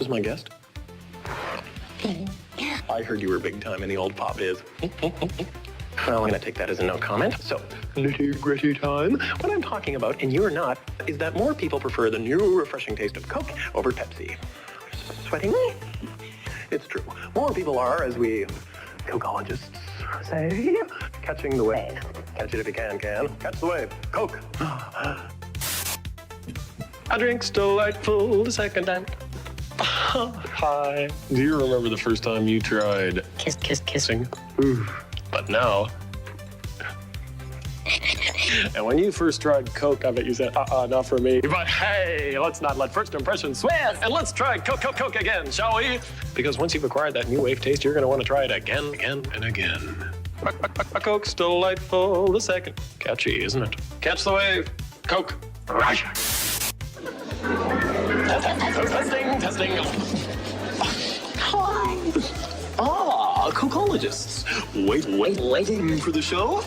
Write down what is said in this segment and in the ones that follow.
is my guest. I heard you were big time in the old pop biz. Well, I'm going to take that as a no comment. So, nitty-gritty time. What I'm talking about, and you're not, is that more people prefer the new refreshing taste of Coke over Pepsi. Sweating? It's true. More people are, as we Cokeologists say, catching the wave. Catch it if you can. Catch the wave. Coke. A drink's delightful the second time. Hi. Do you remember the first time you tried kissing? But now. And when you first tried Coke, I bet you said, not for me. But hey, let's not let first impressions sway us, and let's try Coke again, shall we? Because once you've acquired that new wave taste, you're going to want to try it again, and again. A Coke's delightful the second. Catchy, isn't it? Catch the wave. Coke. Testing. Hi. Cokeologists. Waiting for the show?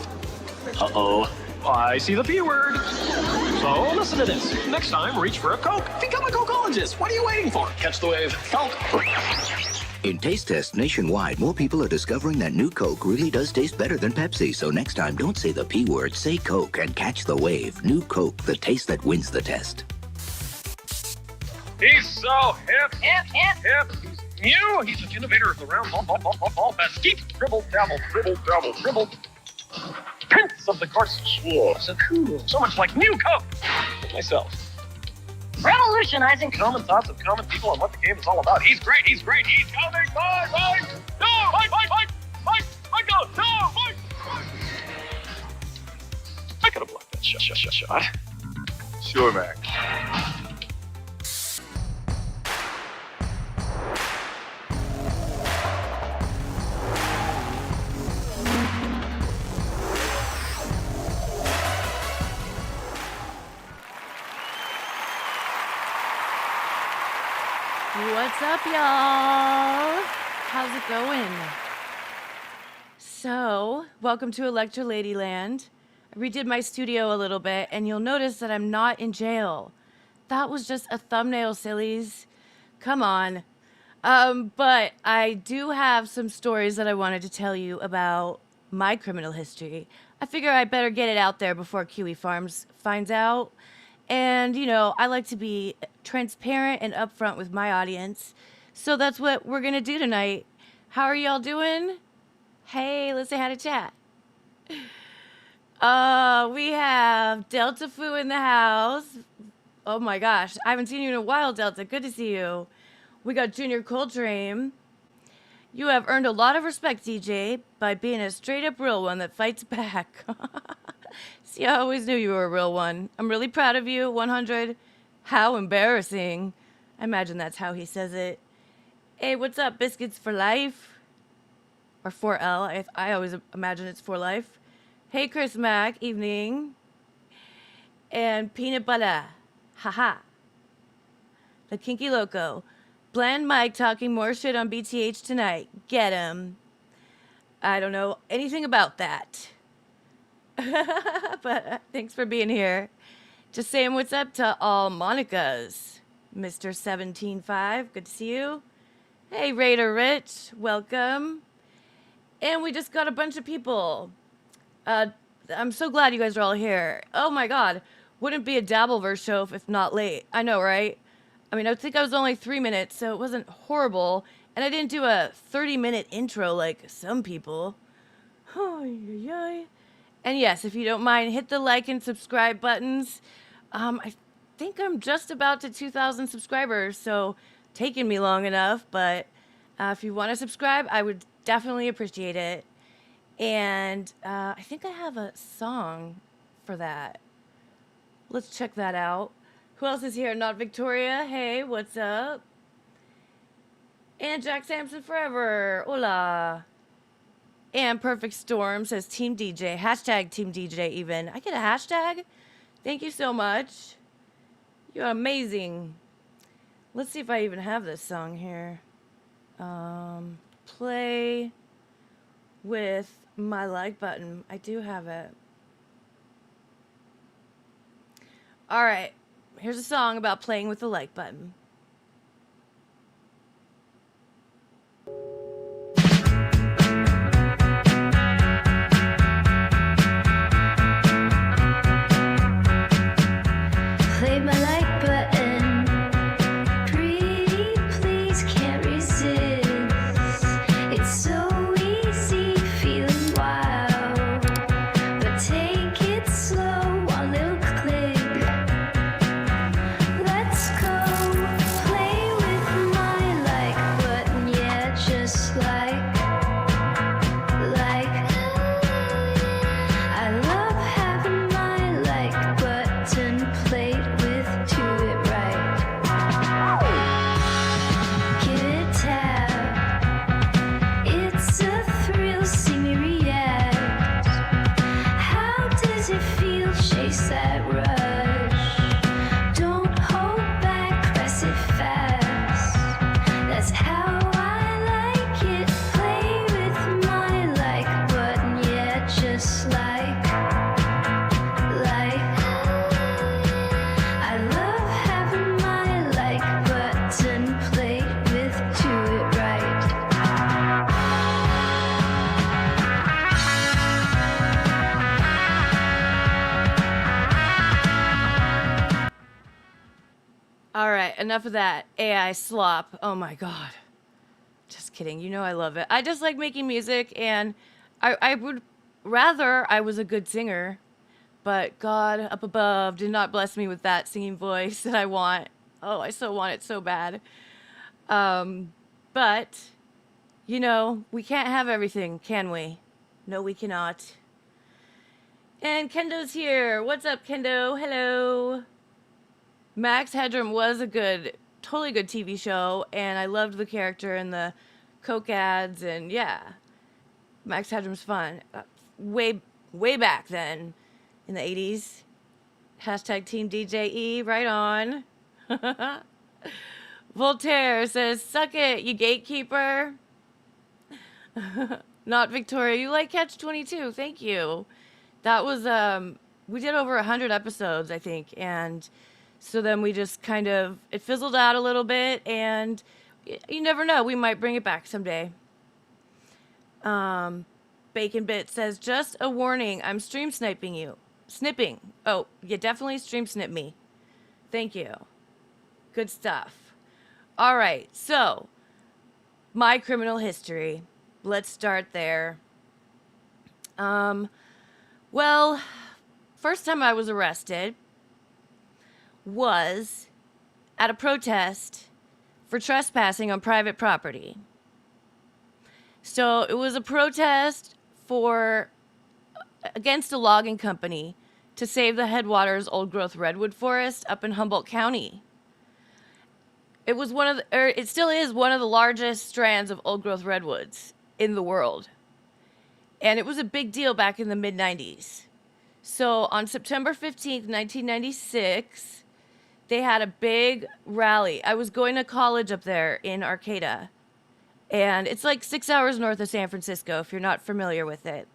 Uh-oh. I see the P word. So listen to this. Next time, reach for a Coke. Become a Cokeologist. What are you waiting for? Catch the wave. Coke. In taste tests nationwide, more people are discovering that new Coke really does taste better than Pepsi. So next time, don't say the P word, say Coke and catch the wave. New Coke, the taste that wins the test. He's so hip. He's new. He's an innovator of the round ball pass. Keep dribble. Prince of the course. So cool. So much like new Coke. Myself. Revolutionizing common thoughts of common people on what the game is all about. He's great. He's coming. Bye. No, Mike. Go. No, Mike. I could have blocked that shot. Sure, Mac. What's up, y'all? How's it going? So, welcome to Electra Ladyland. I redid my studio a little bit, and you'll notice that I'm not in jail. That was just a thumbnail, sillies. Come on. But I do have some stories that I wanted to tell you about my criminal history. I figure I better get it out there before Kiwi Farms finds out. And, you know, I like to be transparent and upfront with my audience. So that's what we're going to do tonight. How are y'all doing? Hey, let's say hi to chat. We have Delta Fu in the house. Oh my gosh, I haven't seen you in a while, Delta. Good to see you. We got Junior Coltrane. You have earned a lot of respect, DJ, by being a straight-up real one that fights back. See, I always knew you were a real one. I'm really proud of you. 100. How embarrassing. I imagine that's how he says it. Hey, what's up, Biscuits for Life? Or 4L. I always imagine it's for life. Hey, Chris Mack. Evening. And Peanut Butter. Haha. The Kinky Loco. Bland Mike talking more shit on BTH tonight. Get him. I don't know anything about that. But thanks for being here. Just saying what's up to all Monicas. Mr. 175, good to see you. Hey, Raider Rich, welcome. And we just got a bunch of people. I'm so glad you guys are all here. Oh my God, wouldn't be a Dabbleverse show if not late. I know, right? I mean, I think I was only 3 minutes, so it wasn't horrible. And I didn't do a 30-minute intro like some people. And yes, if you don't mind, hit the like and subscribe buttons. I think I'm just about to 2,000 subscribers, so taking me long enough. But if you want to subscribe, I would definitely appreciate it. And I think I have a song for that. Let's check that out. Who else is here? Not Victoria. Hey, what's up? And Jack Sampson Forever. Hola. And Perfect Storm says Team DJ. Hashtag Team DJ even. I get a hashtag? Thank you so much. You're amazing. Let's see if I even have this song here. Play with my like button. I do have it. All right. Here's a song about playing with the like button. right, enough of that AI slop. Oh my god. Just kidding. You know I love it. I just like making music, and I would rather I was a good singer, but God up above did not bless me with that singing voice that I want. Oh, I so want it so bad. But, you know, we can't have everything, can we? No, we cannot. And Kendo's here. What's up, Kendo? Hello. Max Headroom was a good, totally good TV show, and I loved the character and the Coke ads, and yeah, Max Headroom's fun. Way back then, in the 80s. Hashtag Team DJE, right on. Voltaire says, suck it, you gatekeeper. Not Victoria, you like Catch 22, thank you. That was, we did over 100 episodes, I think, and so then we just kind of, it fizzled out a little bit, and you never know, we might bring it back someday. Bacon Bit says, just a warning, I'm stream sniping you. Snipping. Oh, you definitely stream snip me. Thank you. Good stuff. All right, so my criminal history. Let's start there. Well, first time I was arrested was at a protest for trespassing on private property. So it was a protest against a logging company to save the Headwaters old growth redwood forest up in Humboldt County. It was it still is one of the largest strands of old growth redwoods in the world. And it was a big deal back in the mid 90s. So on September 15th, 1996, they had a big rally. I was going to college up there in Arcata. And it's like 6 hours north of San Francisco, if you're not familiar with it.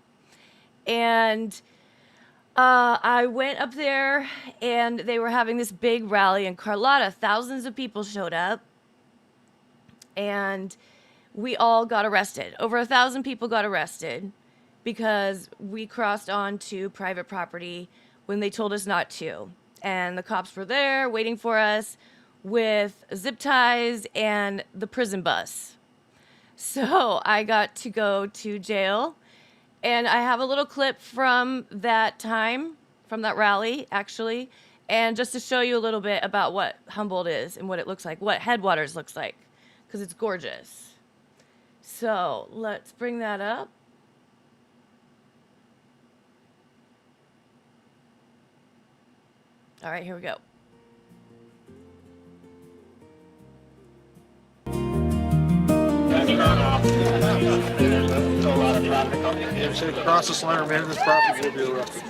And I went up there, and they were having this big rally in Carlotta. Thousands of people showed up, and we all got arrested. Over 1,000 people got arrested because we crossed onto private property when they told us not to. And the cops were there waiting for us with zip ties and the prison bus. So I got to go to jail, and I have a little clip from that time, from that rally, actually, and just to show you a little bit about what Humboldt is and what it looks like, what Headwaters looks like, because it's gorgeous. So let's bring that up. All right, here we go. If you cross this line or man, this property will be arrested.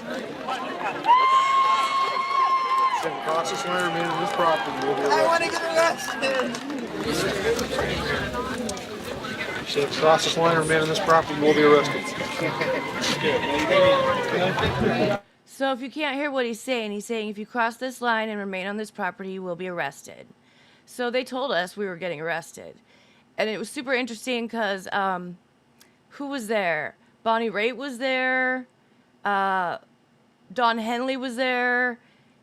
If you cross this line or man, this property will be arrested. I want to get arrested. If you cross this line or man, this property will be arrested. So if you can't hear what he's saying if you cross this line and remain on this property, you will be arrested. So they told us we were getting arrested. And it was super interesting because who was there? Bonnie Raitt was there. Don Henley was there.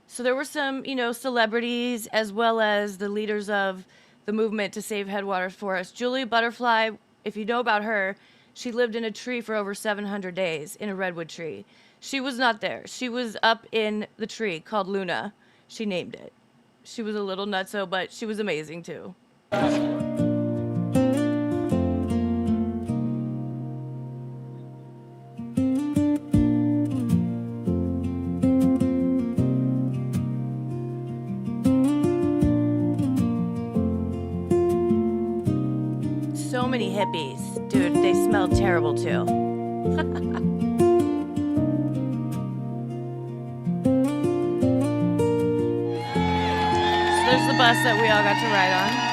So there were some, celebrities as well as the leaders of the movement to save Headwaters Forest. Julia Butterfly, if you know about her, she lived in a tree for over 700 days in a redwood tree. She was not there. She was up in the tree called Luna. She named it. She was a little nutso, but she was amazing too. So many hippies. Dude, they smelled terrible too. There's the bus that we all got to ride on.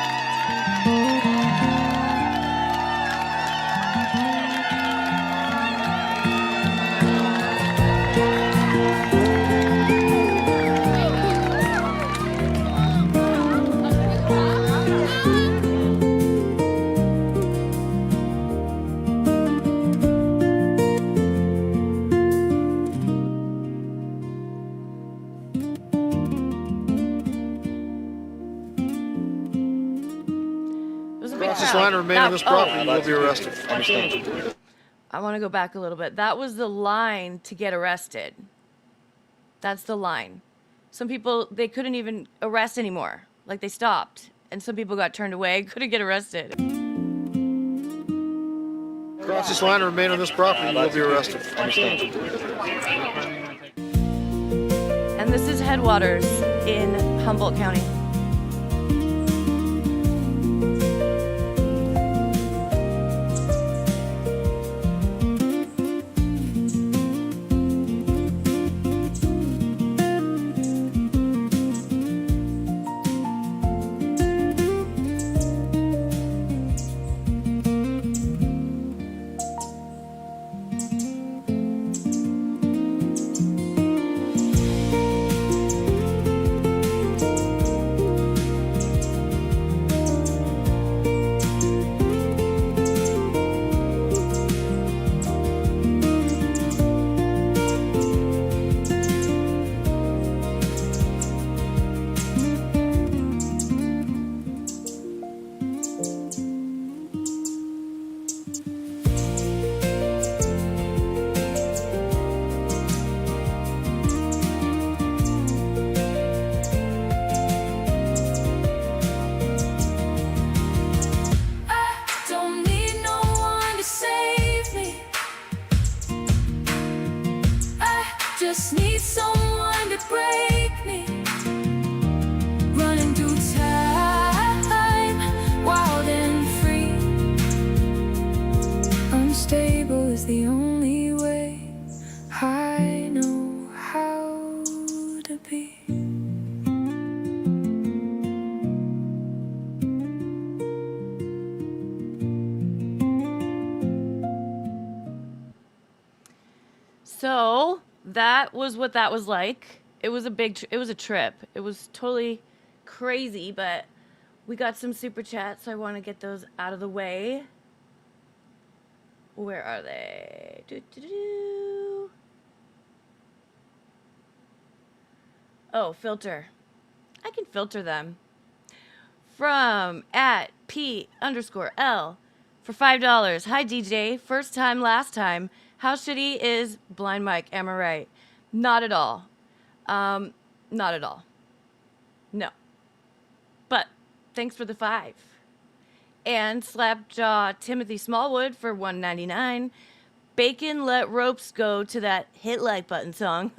the line and remain on this property, you will be arrested. I want to go back a little bit. That was the line to get arrested. That's the line. Some people, they couldn't even arrest anymore. Like, they stopped. And some people got turned away, couldn't get arrested. Cross this line and remain on this property, you will be arrested. And this is Headwaters in Humboldt County. Just need someone to break me, running through time, wild and free. Unstable is the only way I know how to be. So that was what that was like. It was a it was a trip. It was totally crazy, but we got some super chats, so I want to get those out of the way. Where are they? Oh, filter. I can filter them. From @P_L for $5. Hi DJ, first time, last time. How shitty is Blind Mike? Am I right? Not at all. Not at all. No. But thanks for the 5. And Slapjaw Timothy Smallwood for $1.99. Bacon let ropes go to that hit like button song.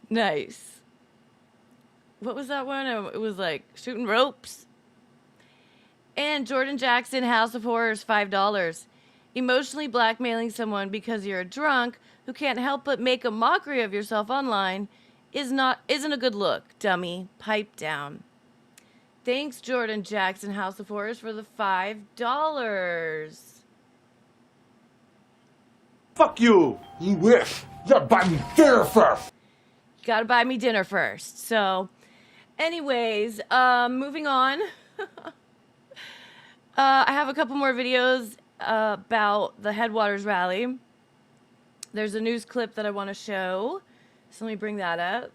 Nice. What was that one? It was like shooting ropes. And Jordan Jackson House of Horrors $5. Emotionally blackmailing someone because you're a drunk who can't help but make a mockery of yourself online isn't a good look, dummy. Pipe down. Thanks, Jordan Jackson House of Horrors, for the $5. Fuck you! You wish! You gotta buy me dinner first! You gotta buy me dinner first. So, anyways, moving on. I have a couple more videos about the Headwaters rally. There's a news clip that I want to show. So let me bring that up.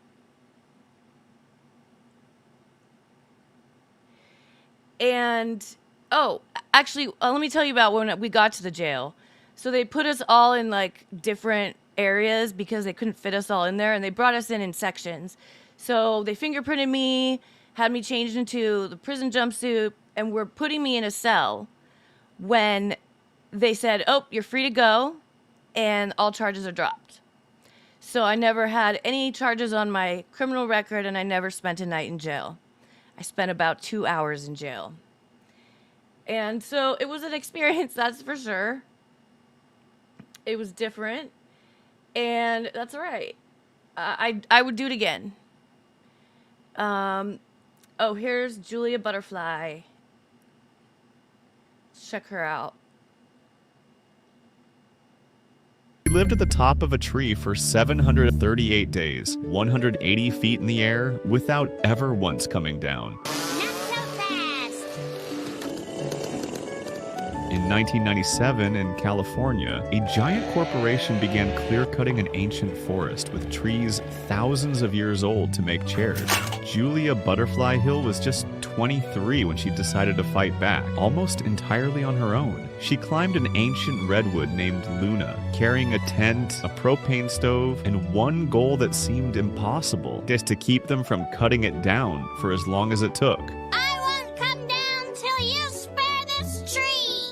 And, oh, actually, let me tell you about when we got to the jail. So they put us all in, like, different areas because they couldn't fit us all in there, and they brought us in sections. So they fingerprinted me, had me changed into the prison jumpsuit, and were putting me in a cell when they said, oh, you're free to go, and all charges are dropped. So I never had any charges on my criminal record, and I never spent a night in jail. I spent about 2 hours in jail. And so it was an experience, that's for sure. It was different, and that's all right. I would do it again. Oh, here's Julia Butterfly. Check her out. We lived at the top of a tree for 738 days, 180 feet in the air, without ever once coming down. Not so fast! In 1997 in California, a giant corporation began clear-cutting an ancient forest with trees thousands of years old to make chairs. Julia Butterfly Hill was just 23 when she decided to fight back, almost entirely on her own. She climbed an ancient redwood named Luna, carrying a tent, a propane stove, and one goal that seemed impossible, just to keep them from cutting it down for as long as it took. I won't come down till you spare this tree.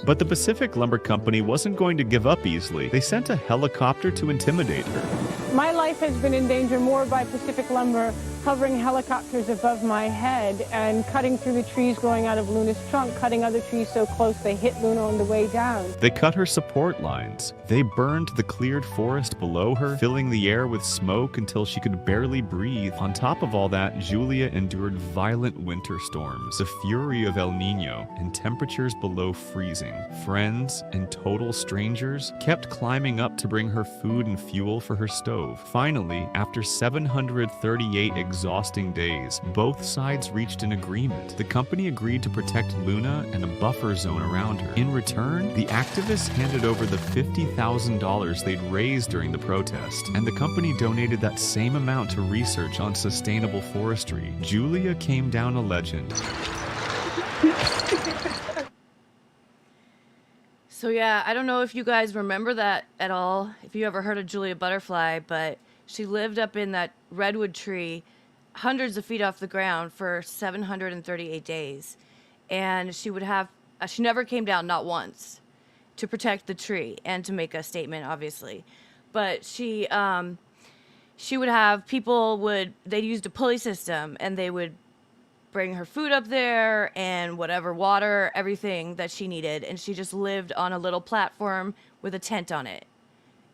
But the Pacific Lumber Company wasn't going to give up easily. They sent a helicopter to intimidate her. My life has been in danger more by Pacific Lumber hovering helicopters above my head and cutting through the trees growing out of Luna's trunk, cutting other trees so close they hit Luna on the way down. They cut her support lines. They burned the cleared forest below her, filling the air with smoke until she could barely breathe. On top of all that, Julia endured violent winter storms, the fury of El Nino, and temperatures below freezing. Friends and total strangers kept climbing up to bring her food and fuel for her stove. Finally, after 738 exhausting days, both sides reached an agreement. The company agreed to protect Luna and a buffer zone around her. In return, the activists handed over the $50,000 they'd raised during the protest, and the company donated that same amount to research on sustainable forestry. Julia came down a legend. So yeah, I don't know if you guys remember that at all, if you ever heard of Julia Butterfly, but she lived up in that redwood tree hundreds of feet off the ground for 738 days. And she would have, she never came down, not once, to protect the tree and to make a statement, obviously. But she would have they'd used a pulley system, and they would bring her food up there and whatever, water, everything that she needed. And she just lived on a little platform with a tent on it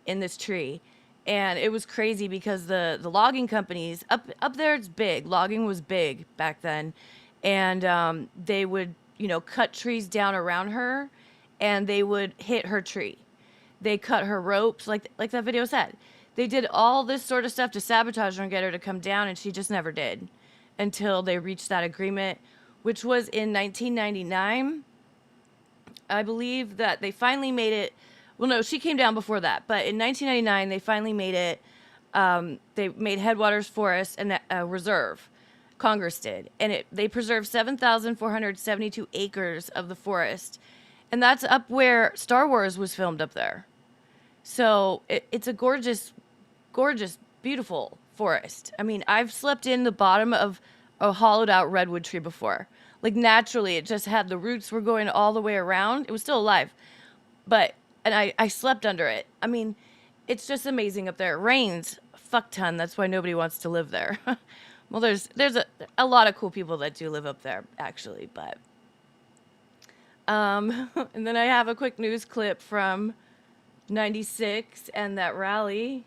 in this tree. And it was crazy because the logging companies, up there it's big. Logging was big back then. And they would, cut trees down around her, and they would hit her tree. They cut her ropes, like that video said. They did all this sort of stuff to sabotage her and get her to come down, and she just never did until they reached that agreement, which was in 1999. I believe that they finally made it. Well, no, she came down before that, but in 1999, they finally made it. They made Headwaters Forest a reserve. Congress did. And they preserved 7,472 acres of the forest. And that's up where Star Wars was filmed up there. So it's a gorgeous, gorgeous, beautiful forest. I mean, I've slept in the bottom of a hollowed out redwood tree before. Like, naturally, it just had the roots were going all the way around. It was still alive. And I slept under it. I mean, it's just amazing up there. It rains a fuck ton. That's why nobody wants to live there. Well, there's a lot of cool people that do live up there, actually. But and then I have a quick news clip from 96 and that rally.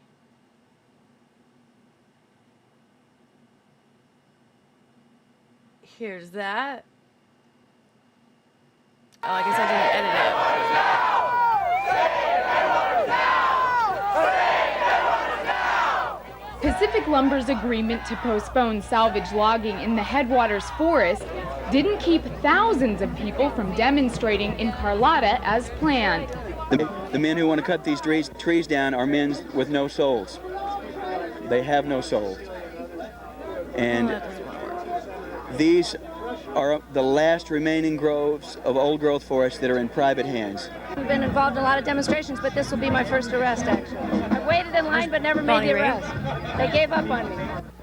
Here's that. Oh, I guess I didn't edit it. Pacific Lumber's agreement to postpone salvage logging in the Headwaters Forest didn't keep thousands of people from demonstrating in Carlotta as planned. The men who want to cut these trees down are men with no souls. They have no soul. And these are the last remaining groves of old-growth forest that are in private hands. I've been involved in a lot of demonstrations, but this will be my first arrest, actually. I waited in line, but never made the arrest. They gave up on me.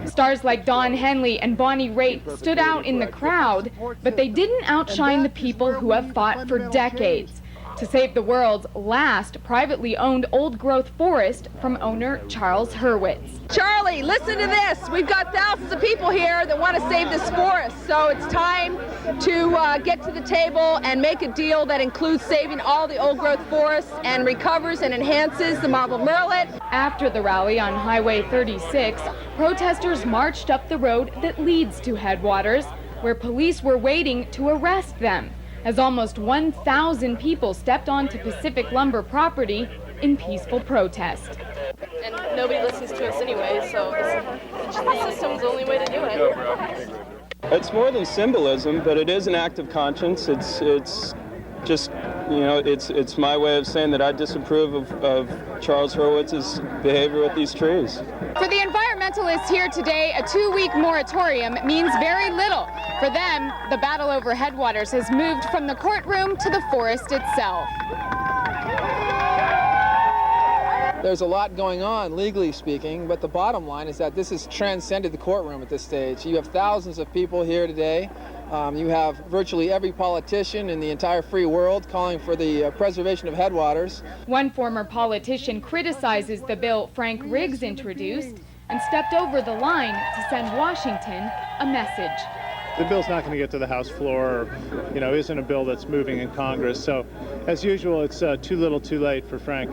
Stars like Don Henley and Bonnie Raitt stood out in the crowd, but they didn't outshine the people who have fought for decades to save the world's last privately owned old-growth forest from owner Charles Hurwitz. Charlie, listen to this. We've got thousands of people here that want to save this forest, so it's time to get to the table and make a deal that includes saving all the old-growth forests and recovers and enhances the marble merlet. After the rally on Highway 36, protesters marched up the road that leads to Headwaters, where police were waiting to arrest them, as almost 1,000 people stepped onto Pacific Lumber property in peaceful protest. And nobody listens to us anyway, so the system's the only way to do it. It's more than symbolism, but it is an act of conscience. It's Just, you know, it's my way of saying that I disapprove of Charles Hurwitz's behavior with these trees. For the environmentalists here today, a 2-week moratorium means very little. For them, the battle over headwaters has moved from the courtroom to the forest itself. There's a lot going on, legally speaking, but the bottom line is that this has transcended the courtroom at this stage. You have thousands of people here today. You have virtually every politician in the entire free world calling for the preservation of headwaters. One former politician criticizes the bill Frank Riggs introduced and stepped over the line to send Washington a message. The bill's not going to get to the House floor, or, you know, isn't a bill that's moving in Congress. So, as usual, it's too little too late for Frank.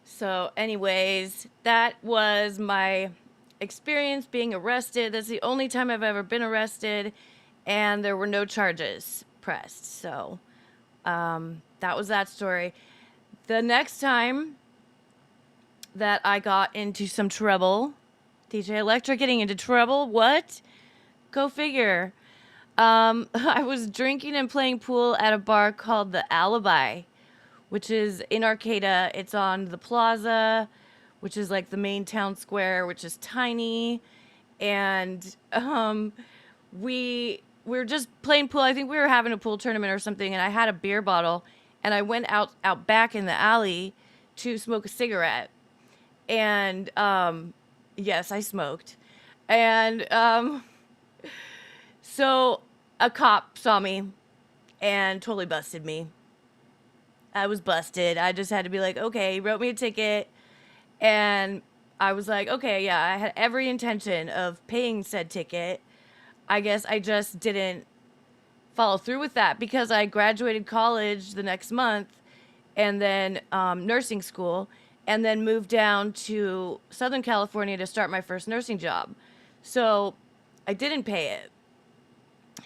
So anyways, that was my experience being arrested. That's the only time I've ever been arrested, and there were no charges pressed. So that was that story. The next time that I got into some trouble, DJ Electra getting into trouble, what? Go figure. I was drinking and playing pool at a bar called The Alibi, which is in Arcata. It's on the plaza, which is like the main town square, which is tiny. And we were just playing pool. I think we were having a pool tournament or something, and I had a beer bottle, and I went out back in the alley to smoke a cigarette. And yes, I smoked. And so a cop saw me and totally busted me. I was busted. I just had to be like, okay, he wrote me a ticket. And I was like, okay, yeah, I had every intention of paying said ticket. I guess I just didn't follow through with that because I graduated college the next month and then nursing school and then moved down to Southern California to start my first nursing job. So I didn't pay it.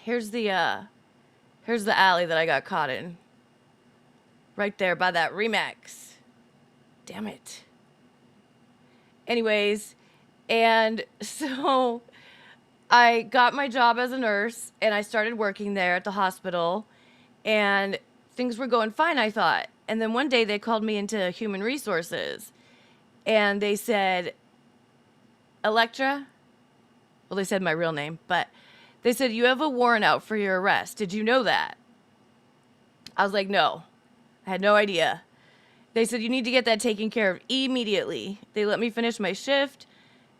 Here's the alley that I got caught in. Right there by that Remax. Damn it. Anyways, and so I got my job as a nurse and I started working there at the hospital and things were going fine, I thought. And then one day they called me into human resources and they said, Electra, well, they said my real name, but they said, you have a warrant out for your arrest. Did you know that? I was like, no. I had no idea. They said, you need to get that taken care of immediately. They let me finish my shift,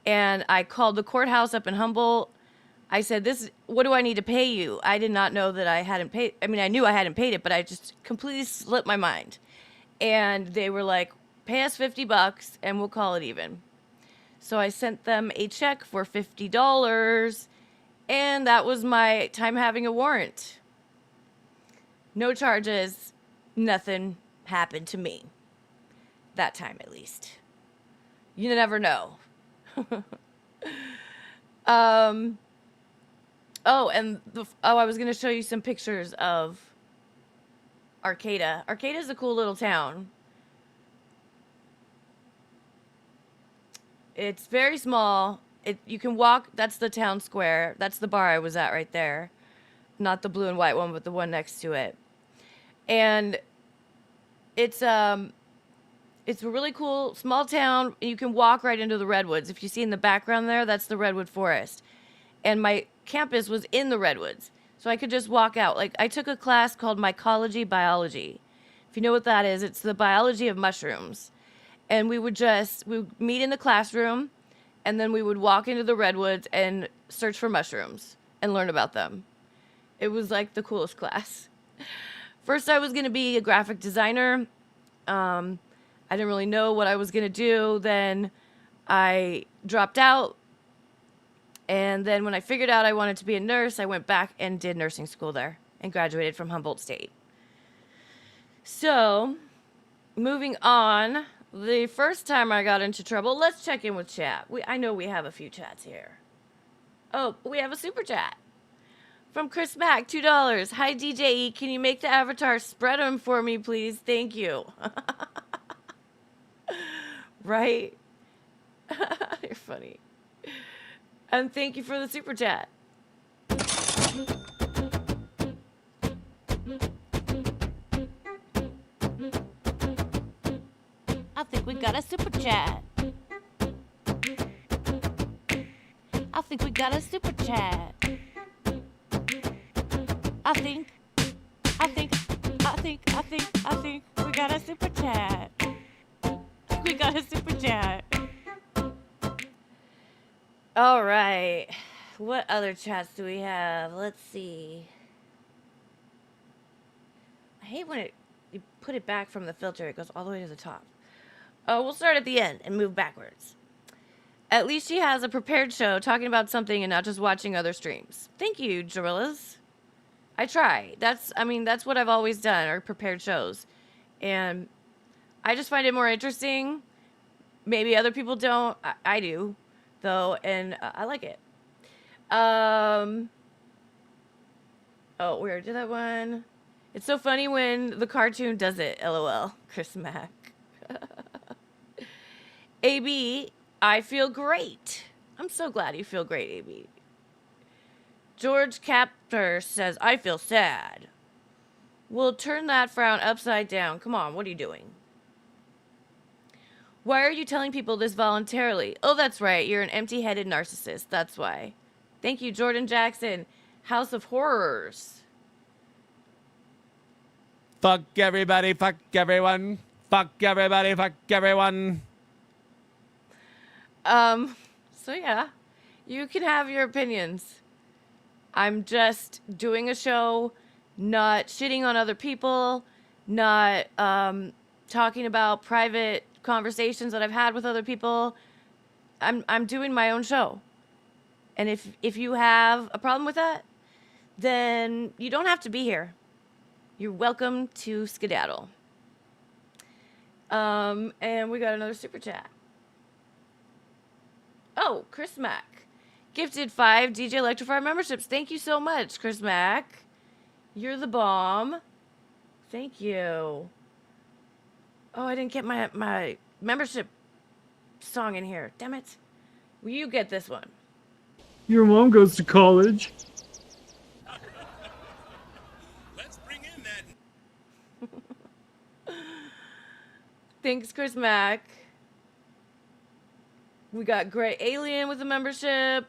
and I called the courthouse up in Humboldt. I said, what do I need to pay you? I did not know that I hadn't paid. I mean, I knew I hadn't paid it, but I just completely slipped my mind. And they were like, pay us $50 and we'll call it even. So I sent them a check for $50, and that was my time having a warrant. No charges. Nothing happened to me. That time, at least. You never know. I was going to show you some pictures of Arcata. Arcata is a cool little town. It's very small. You can walk. That's the town square. That's the bar I was at right there. Not the blue and white one, but the one next to it. And it's a really cool small town. You can walk right into the redwoods. If you see in the background there, that's the redwood forest. And my campus was in the redwoods, so I could just walk out. Like, I took a class called Mycology Biology. If you know what that is, it's the biology of mushrooms. And we would meet in the classroom, and then we would walk into the redwoods and search for mushrooms and learn about them. It was like the coolest class. First, I was going to be a graphic designer. I didn't really know what I was going to do. Then I dropped out. And then when I figured out I wanted to be a nurse, I went back and did nursing school there and graduated from Humboldt State. So, moving on, the first time I got into trouble, let's check in with chat. I know we have a few chats here. Oh, we have a super chat. From Chris Mack, $2. Hi, DJE. Can you make the avatar spread them for me, please? Thank you. Right? You're funny. And thank you for the super chat. I think we got a super chat. I think we got a super chat. I think we got a super chat. We got a super chat. All right. What other chats do we have? Let's see. I hate when you put it back from the filter. It goes all the way to the top. Oh, we'll start at the end and move backwards. At least she has a prepared show talking about something and not just watching other streams. Thank you, Gorillas. I try. That's what I've always done, are prepared shows. And I just find it more interesting. Maybe other people don't. I do, though, and I like it. Oh, we already did that one. It's so funny when the cartoon does it. LOL. Chris Mack. AB, I feel great. I'm so glad you feel great, AB. George Capter says, I feel sad. We'll turn that frown upside down. Come on, what are you doing? Why are you telling people this voluntarily? Oh, that's right. You're an empty-headed narcissist. That's why. Thank you, Jordan Jackson. House of Horrors. Fuck everybody, fuck everyone. Fuck everybody, fuck everyone. So yeah, you can have your opinions. I'm just doing a show, not shitting on other people, not talking about private conversations that I've had with other people. I'm doing my own show. And if you have a problem with that, then you don't have to be here. You're welcome to skedaddle. And we got another super chat. Oh, Chris Mack. Gifted 5 DJ Electrify memberships. Thank you so much, Chris Mack. You're the bomb. Thank you. Oh, I didn't get my membership song in here. Damn it. Will you get this one? Your mom goes to college. Let's bring in that. Thanks, Chris Mack. We got Gray Alien with a membership.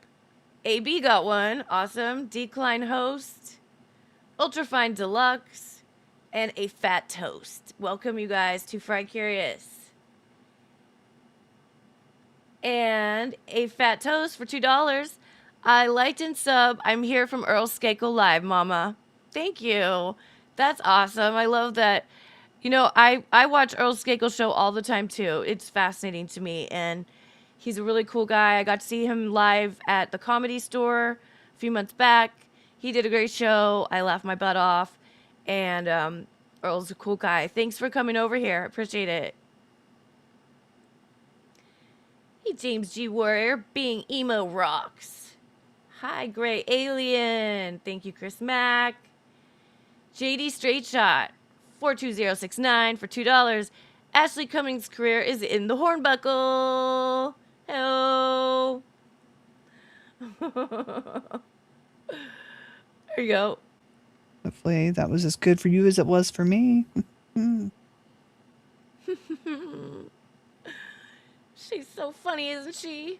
AB got one. Awesome. Decline Host. Ultrafine Deluxe. And a Fat Toast. Welcome, you guys, to Fry Curious. And a Fat Toast for $2. I liked and sub. I'm here from Earl Skakel Live, Mama. Thank you. That's awesome. I love that. You know, I watch Earl Skakel show all the time, too. It's fascinating to me, and he's a really cool guy. I got to see him live at the Comedy Store a few months back. He did a great show. I laughed my butt off, and Earl's a cool guy. Thanks for coming over here. Appreciate it. Hey, James G. Warrior. Being emo rocks. Hi, Gray Alien. Thank you, Chris Mack. JD Straight Shot. 42069 for $2. Ashley Cummings' career is in the hornbuckle. Hello. There you go. Hopefully that was as good for you as it was for me. She's so funny, isn't she?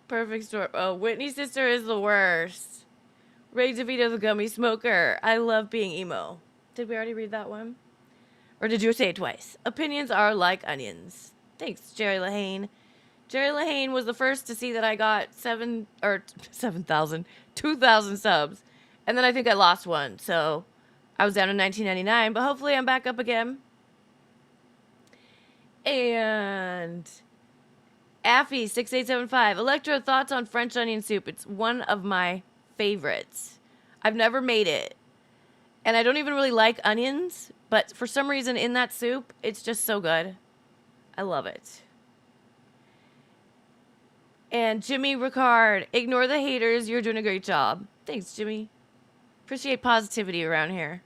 Perfect storm. Oh, Whitney's sister is the worst. Ray DeVito, the gummy smoker. I love being emo. Did we already read that one? Or did you say it twice? Opinions are like onions. Thanks, Jerry Lahane. Jerry Lahane was the first to see that I got 2,000 subs. And then I think I lost one. So I was down to 1999, but hopefully I'm back up again. And Affy6875. Electra, thoughts on French onion soup? It's one of my favorites. I've never made it. And I don't even really like onions, but for some reason in that soup, it's just so good. I love it. And Jimmy Ricard, ignore the haters. You're doing a great job. Thanks, Jimmy. Appreciate positivity around here.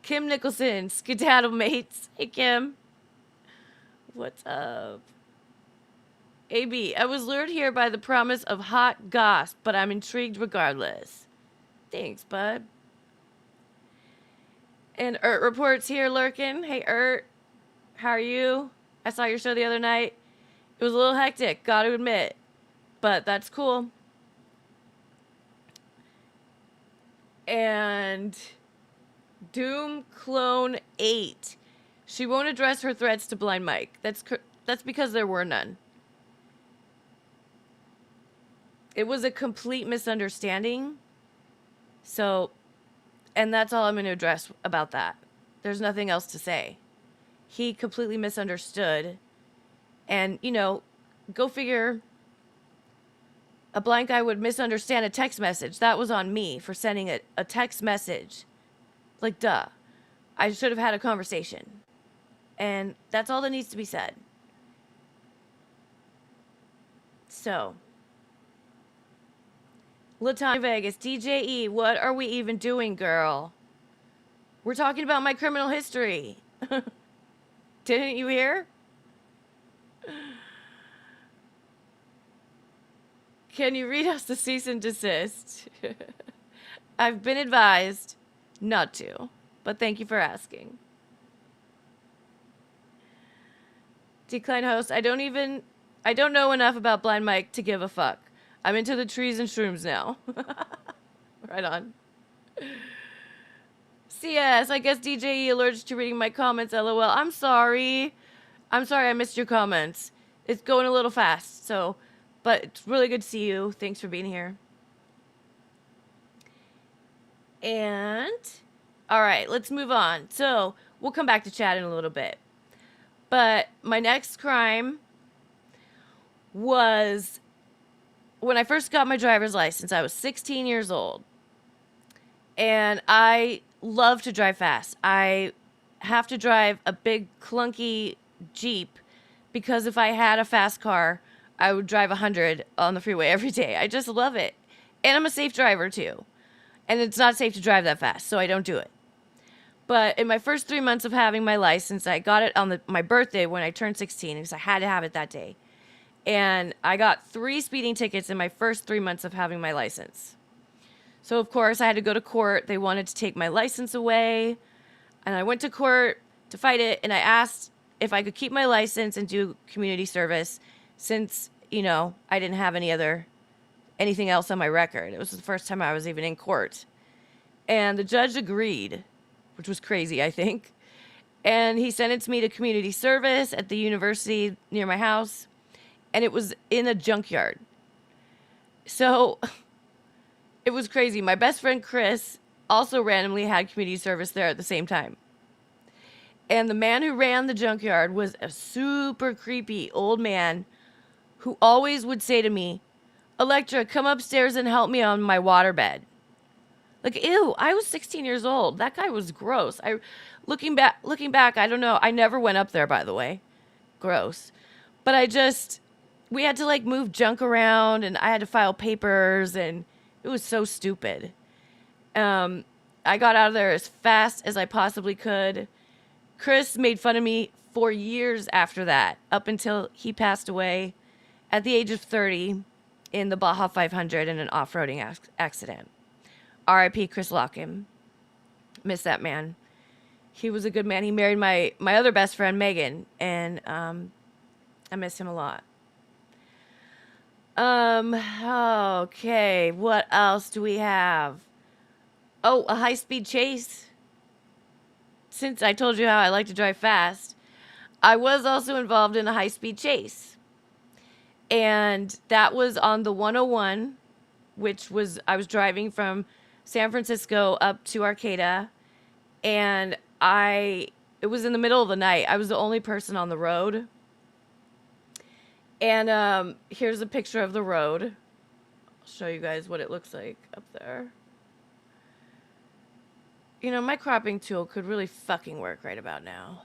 Kim Nicholson, skedaddle mates. Hey, Kim. What's up? AB, I was lured here by the promise of hot goss, but I'm intrigued regardless. Thanks, bud. And Ert reports here lurking. Hey, Ert. How are you? I saw your show the other night. It was a little hectic, gotta admit. But that's cool. And Doom Clone 8. She won't address her threats to Blind Mike. That's because there were none. It was a complete misunderstanding. So, and that's all I'm going to address about that. There's nothing else to say. He completely misunderstood. And, you know, go figure, a blind guy would misunderstand a text message. That was on me for sending a text message. Like, duh. I should have had a conversation. And that's all that needs to be said. So, LaTanya Vegas, DJE, what are we even doing, girl? We're talking about my criminal history. Didn't you hear? Can you read us the cease and desist? I've been advised not to, but thank you for asking. Decline host, I don't know enough about Blind Mike to give a fuck. I'm into the trees and shrooms now. Right on. CS, I guess DJE allergic to reading my comments, lol. I'm sorry. I missed your comments. It's going a little fast, so, but it's really good to see you. Thanks for being here. And, all right, let's move on. So, we'll come back to chat in a little bit. But my next crime was when I first got my driver's license. I was 16 years old. And I love to drive fast. I have to drive a big, clunky Jeep because if I had a fast car, I would drive 100 on the freeway every day. I just love it. And I'm a safe driver, too. And it's not safe to drive that fast, so I don't do it. But in my first 3 months of having my license, I got it on my birthday when I turned 16 because I had to have it that day. And I got 3 speeding tickets in my first 3 months of having my license. So, of course, I had to go to court. They wanted to take my license away. And I went to court to fight it. And I asked if I could keep my license and do community service since, you know, I didn't have anything else on my record. It was the first time I was even in court. And the judge agreed, which was crazy, I think. And he sentenced me to community service at the university near my house. And it was in a junkyard. So it was crazy. My best friend Chris also randomly had community service there at the same time. And the man who ran the junkyard was a super creepy old man who always would say to me, Electra, come upstairs and help me on my waterbed. Like, ew, I was 16 years old. That guy was gross. Looking back, I don't know. I never went up there, by the way. Gross. But we had to like move junk around and I had to file papers and it was so stupid. I got out of there as fast as I possibly could. Chris made fun of me for years after that, up until he passed away at the age of 30 in the Baja 500 in an off-roading accident. R.I.P. Chris Lockham. Miss that man. He was a good man. He married my other best friend, Megan, and I miss him a lot. Okay, what else do we have? Oh, a high-speed chase. Since I told you how I like to drive fast, I was also involved in a high-speed chase. And that was on the 101, I was driving from San Francisco up to Arcata. And it was in the middle of the night. I was the only person on the road. And here's a picture of the road. I'll show you guys what it looks like up there. You know, my cropping tool could really fucking work right about now.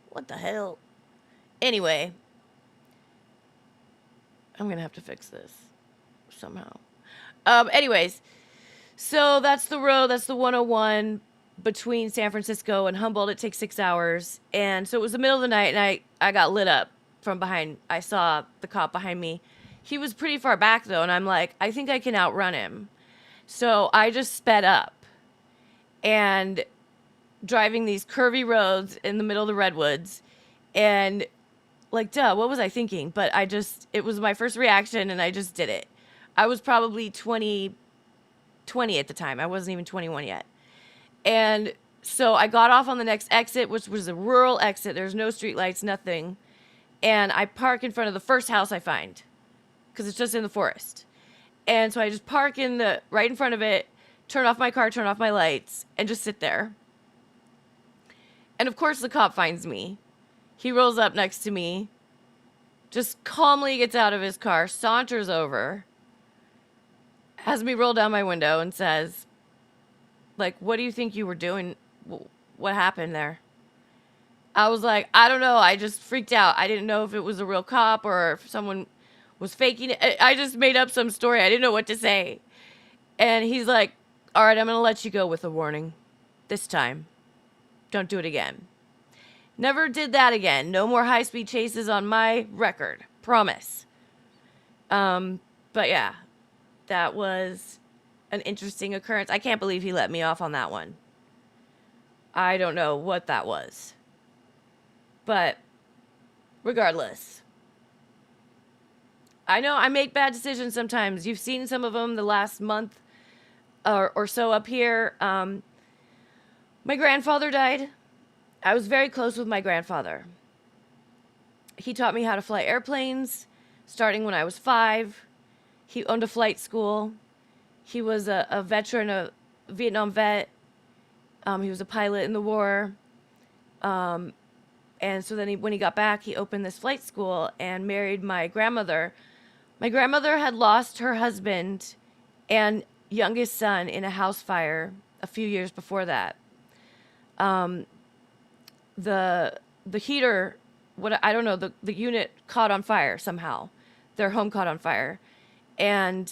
What the hell? Anyway. I'm gonna have to fix this somehow. Anyways. So that's the road. That's the 101 between San Francisco and Humboldt. It takes 6 hours. And so it was the middle of the night and I got lit up. from behind. I saw the cop behind me. He was pretty far back though, and I'm like, I think I can outrun him. So I just sped up, and driving these curvy roads in the middle of the redwoods, and like, duh, what was I thinking? But it was my first reaction, and I just did it. I was probably 20 at the time. I wasn't even 21 yet. And so I got off on the next exit, which was a rural exit. There's no streetlights, nothing. And I park in front of the first house I find, because it's just in the forest. And so I just park right in front of it, turn off my car, turn off my lights, and just sit there. And of course the cop finds me. He rolls up next to me, just calmly gets out of his car, saunters over, has me roll down my window and says, like, what do you think you were doing? What happened there? I was like, I don't know. I just freaked out. I didn't know if it was a real cop or if someone was faking it. I just made up some story. I didn't know what to say. And he's like, all right, I'm going to let you go with a warning. This time, don't do it again. Never did that again. No more high-speed chases on my record. Promise. But yeah, that was an interesting occurrence. I can't believe he let me off on that one. I don't know what that was. But regardless, I know I make bad decisions sometimes. You've seen some of them the last month or so up here. My grandfather died. I was very close with my grandfather. He taught me how to fly airplanes starting when I was 5. He owned a flight school. He was a veteran, a Vietnam vet. He was a pilot in the war. And so then when he got back, he opened this flight school and married my grandmother. My grandmother had lost her husband and youngest son in a house fire a few years before that. The heater, I don't know, the unit caught on fire somehow. Their home caught on fire. And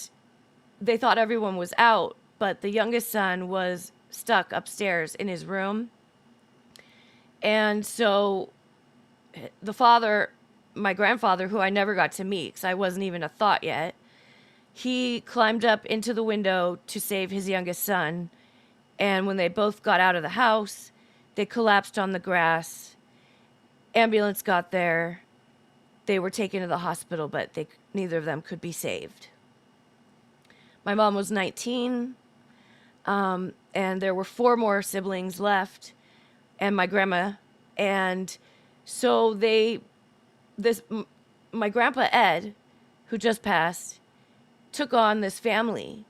they thought everyone was out, but the youngest son was stuck upstairs in his room. And so the father, my grandfather, who I never got to meet because I wasn't even a thought yet, he climbed up into the window to save his youngest son. And when they both got out of the house, they collapsed on the grass. Ambulance got there. They were taken to the hospital, but neither of them could be saved. My mom was 19, and there were 4 more siblings left, and my grandma. And so my grandpa Ed, who just passed, took on this family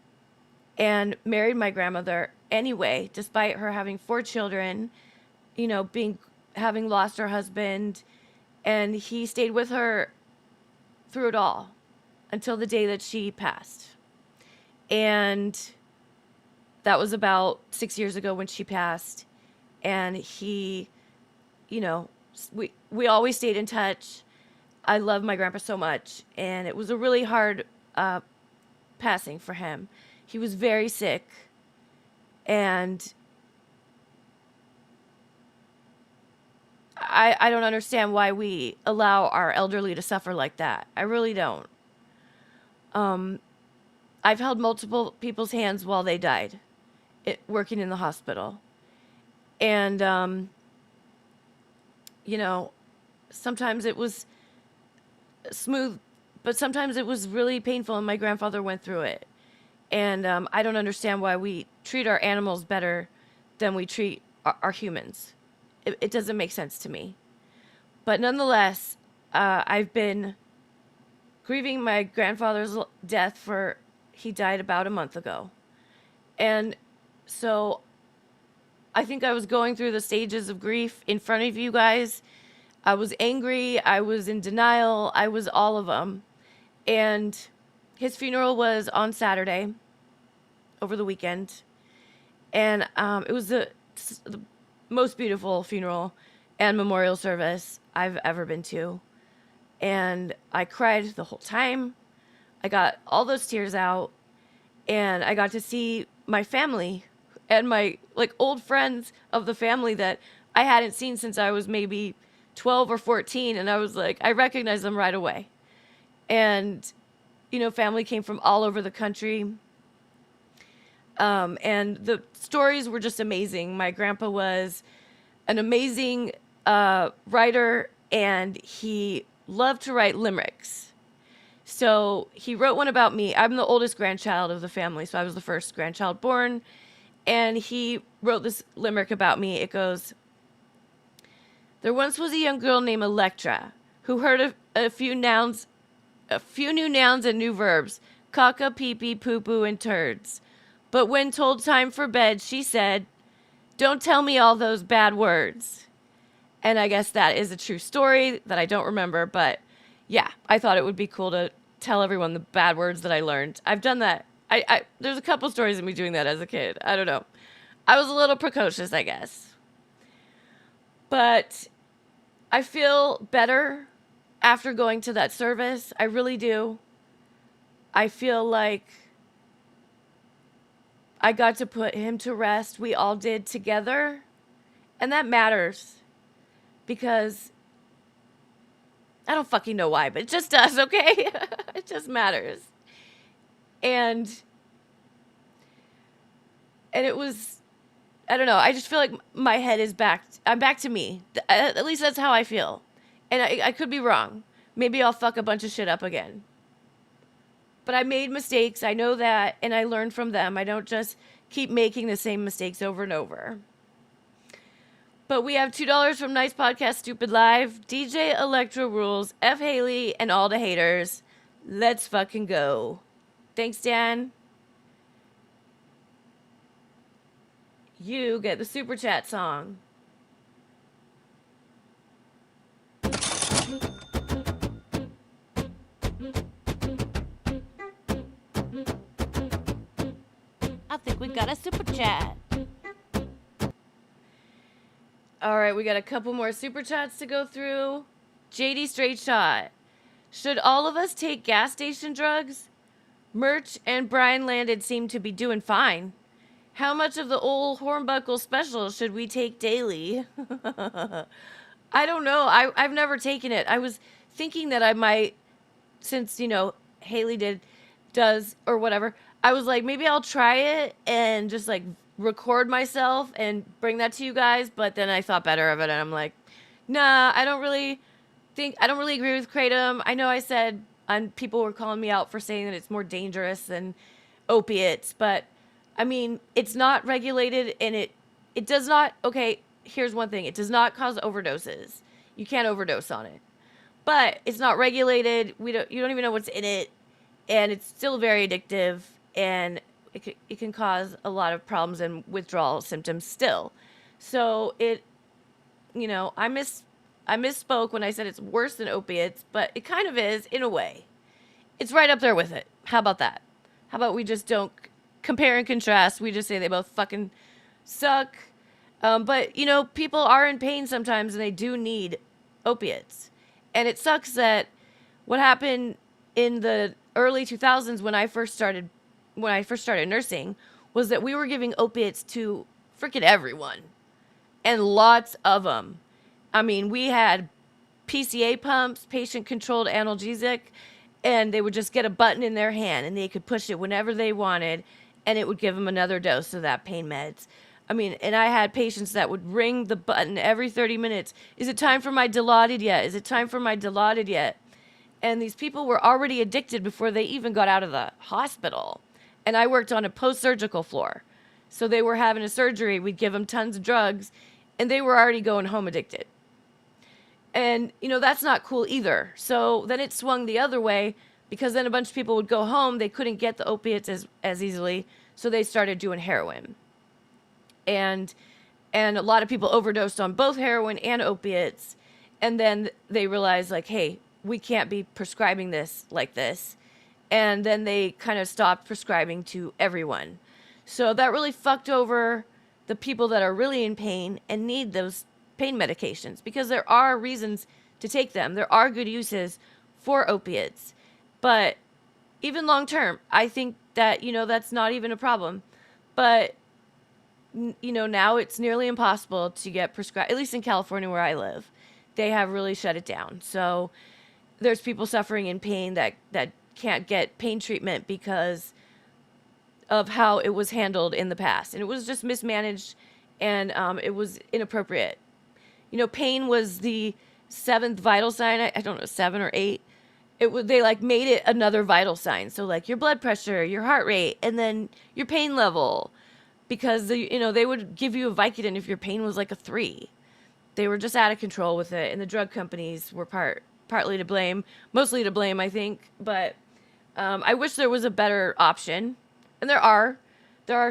and married my grandmother anyway, despite her having 4 children, having lost her husband, and he stayed with her through it all until the day that she passed. And that was about 6 years ago when she passed. And he, we always stayed in touch. I love my grandpa so much. And it was a really hard passing for him. He was very sick. And I don't understand why we allow our elderly to suffer like that. I really don't. I've held multiple people's hands while they died, working in the hospital. And, sometimes it was smooth, but sometimes it was really painful, and my grandfather went through it. And I don't understand why we treat our animals better than we treat our humans. It doesn't make sense to me. But nonetheless, I've been grieving my grandfather's death he died about a month ago. And so I think I was going through the stages of grief in front of you guys. I was angry. I was in denial. I was all of them. And his funeral was on Saturday over the weekend. And it was the most beautiful funeral and memorial service I've ever been to. And I cried the whole time. I got all those tears out, and I got to see my family and my old friends of the family that I hadn't seen since I was maybe 12 or 14, and I was like, I recognized them right away. And, you know, family came from all over the country. And the stories were just amazing. My grandpa was an amazing writer, and he loved to write limericks. So he wrote one about me. I'm the oldest grandchild of the family, so I was the first grandchild born. And he wrote this limerick about me. It goes, there once was a young girl named Electra who heard a few new nouns and new verbs, caca, pee-pee, poo-poo, and turds. But when told time for bed, she said, don't tell me all those bad words. And I guess that is a true story that I don't remember, but yeah, I thought it would be cool to tell everyone the bad words that I learned. I've done that. There's a couple stories of me doing that as a kid. I don't know. I was a little precocious, I guess. But I feel better after going to that service. I really do. I feel like I got to put him to rest. We all did together. And that matters. Because I don't fucking know why, but it just does, okay? It just matters. And it was, I don't know, I just feel like my head is back. I'm back to me. At least that's how I feel. And I could be wrong. Maybe I'll fuck a bunch of shit up again. But I made mistakes. I know that. And I learned from them. I don't just keep making the same mistakes over and over. But we have $2 from Nice Podcast Stupid Live, DJ Electra Rules, F. Haley, and all the haters. Let's fucking go. Thanks, Dan. You get the super chat song. I think we got a super chat. All right, we got a couple more super chats to go through. JD Straight Shot. Should all of us take gas station drugs? Merch and Brian Landed seem to be doing fine. How much of the old Hornbuckle special should we take daily? I don't know. I've never taken it. I was thinking that I might, since, you know, Haley does, or whatever. I was like, maybe I'll try it and just like record myself and bring that to you guys. But then I thought better of it, and I'm like, nah, I don't really agree with Kratom. I know I said, and people were calling me out for saying that it's more dangerous than opiates, but I mean, it's not regulated, and it does not, okay, here's one thing. It does not cause overdoses. You can't overdose on it. But it's not regulated. You don't even know what's in it, and it's still very addictive, and it can cause a lot of problems and withdrawal symptoms still. So I misspoke when I said it's worse than opiates, but it kind of is in a way. It's right up there with it. How about that? How about we just don't compare and contrast? We just say they both fucking suck. But, you know, people are in pain sometimes, and they do need opiates. And it sucks that what happened in the early 2000s when I first started nursing was that we were giving opiates to freaking everyone, and lots of them. I mean, we had PCA pumps, patient-controlled analgesic, and they would just get a button in their hand, and they could push it whenever they wanted, and it would give them another dose of that pain meds. I mean, and I had patients that would ring the button every 30 minutes. Is it time for my Dilaudid yet? Is it time for my Dilaudid yet? And these people were already addicted before they even got out of the hospital. And I worked on a post-surgical floor. So they were having a surgery. We'd give them tons of drugs, and they were already going home addicted. And, you know, that's not cool either. So then it swung the other way, because then a bunch of people would go home. They couldn't get the opiates as easily, so they started doing heroin. And a lot of people overdosed on both heroin and opiates. And then they realized, like, hey, we can't be prescribing this like this. And then they kind of stopped prescribing to everyone. So that really fucked over the people that are really in pain and need those pain medications, because there are reasons to take them. There are good uses for opiates. But even long term, I think that, you know, that's not even a problem. But, you know, now it's nearly impossible to get prescribed, at least in California where I live. they have really shut it down. So there's people suffering in pain that can't get pain treatment because of how it was handled in the past. And it was just mismanaged, and it was inappropriate. You know, pain was the 7th vital sign. I don't know, 7 or 8. They like made it another vital sign. So like your blood pressure, your heart rate, and then your pain level, because they would give you a Vicodin if your pain was like a 3. They were just out of control with it, and the drug companies were partly to blame, mostly to blame, I think. But I wish there was a better option, and there are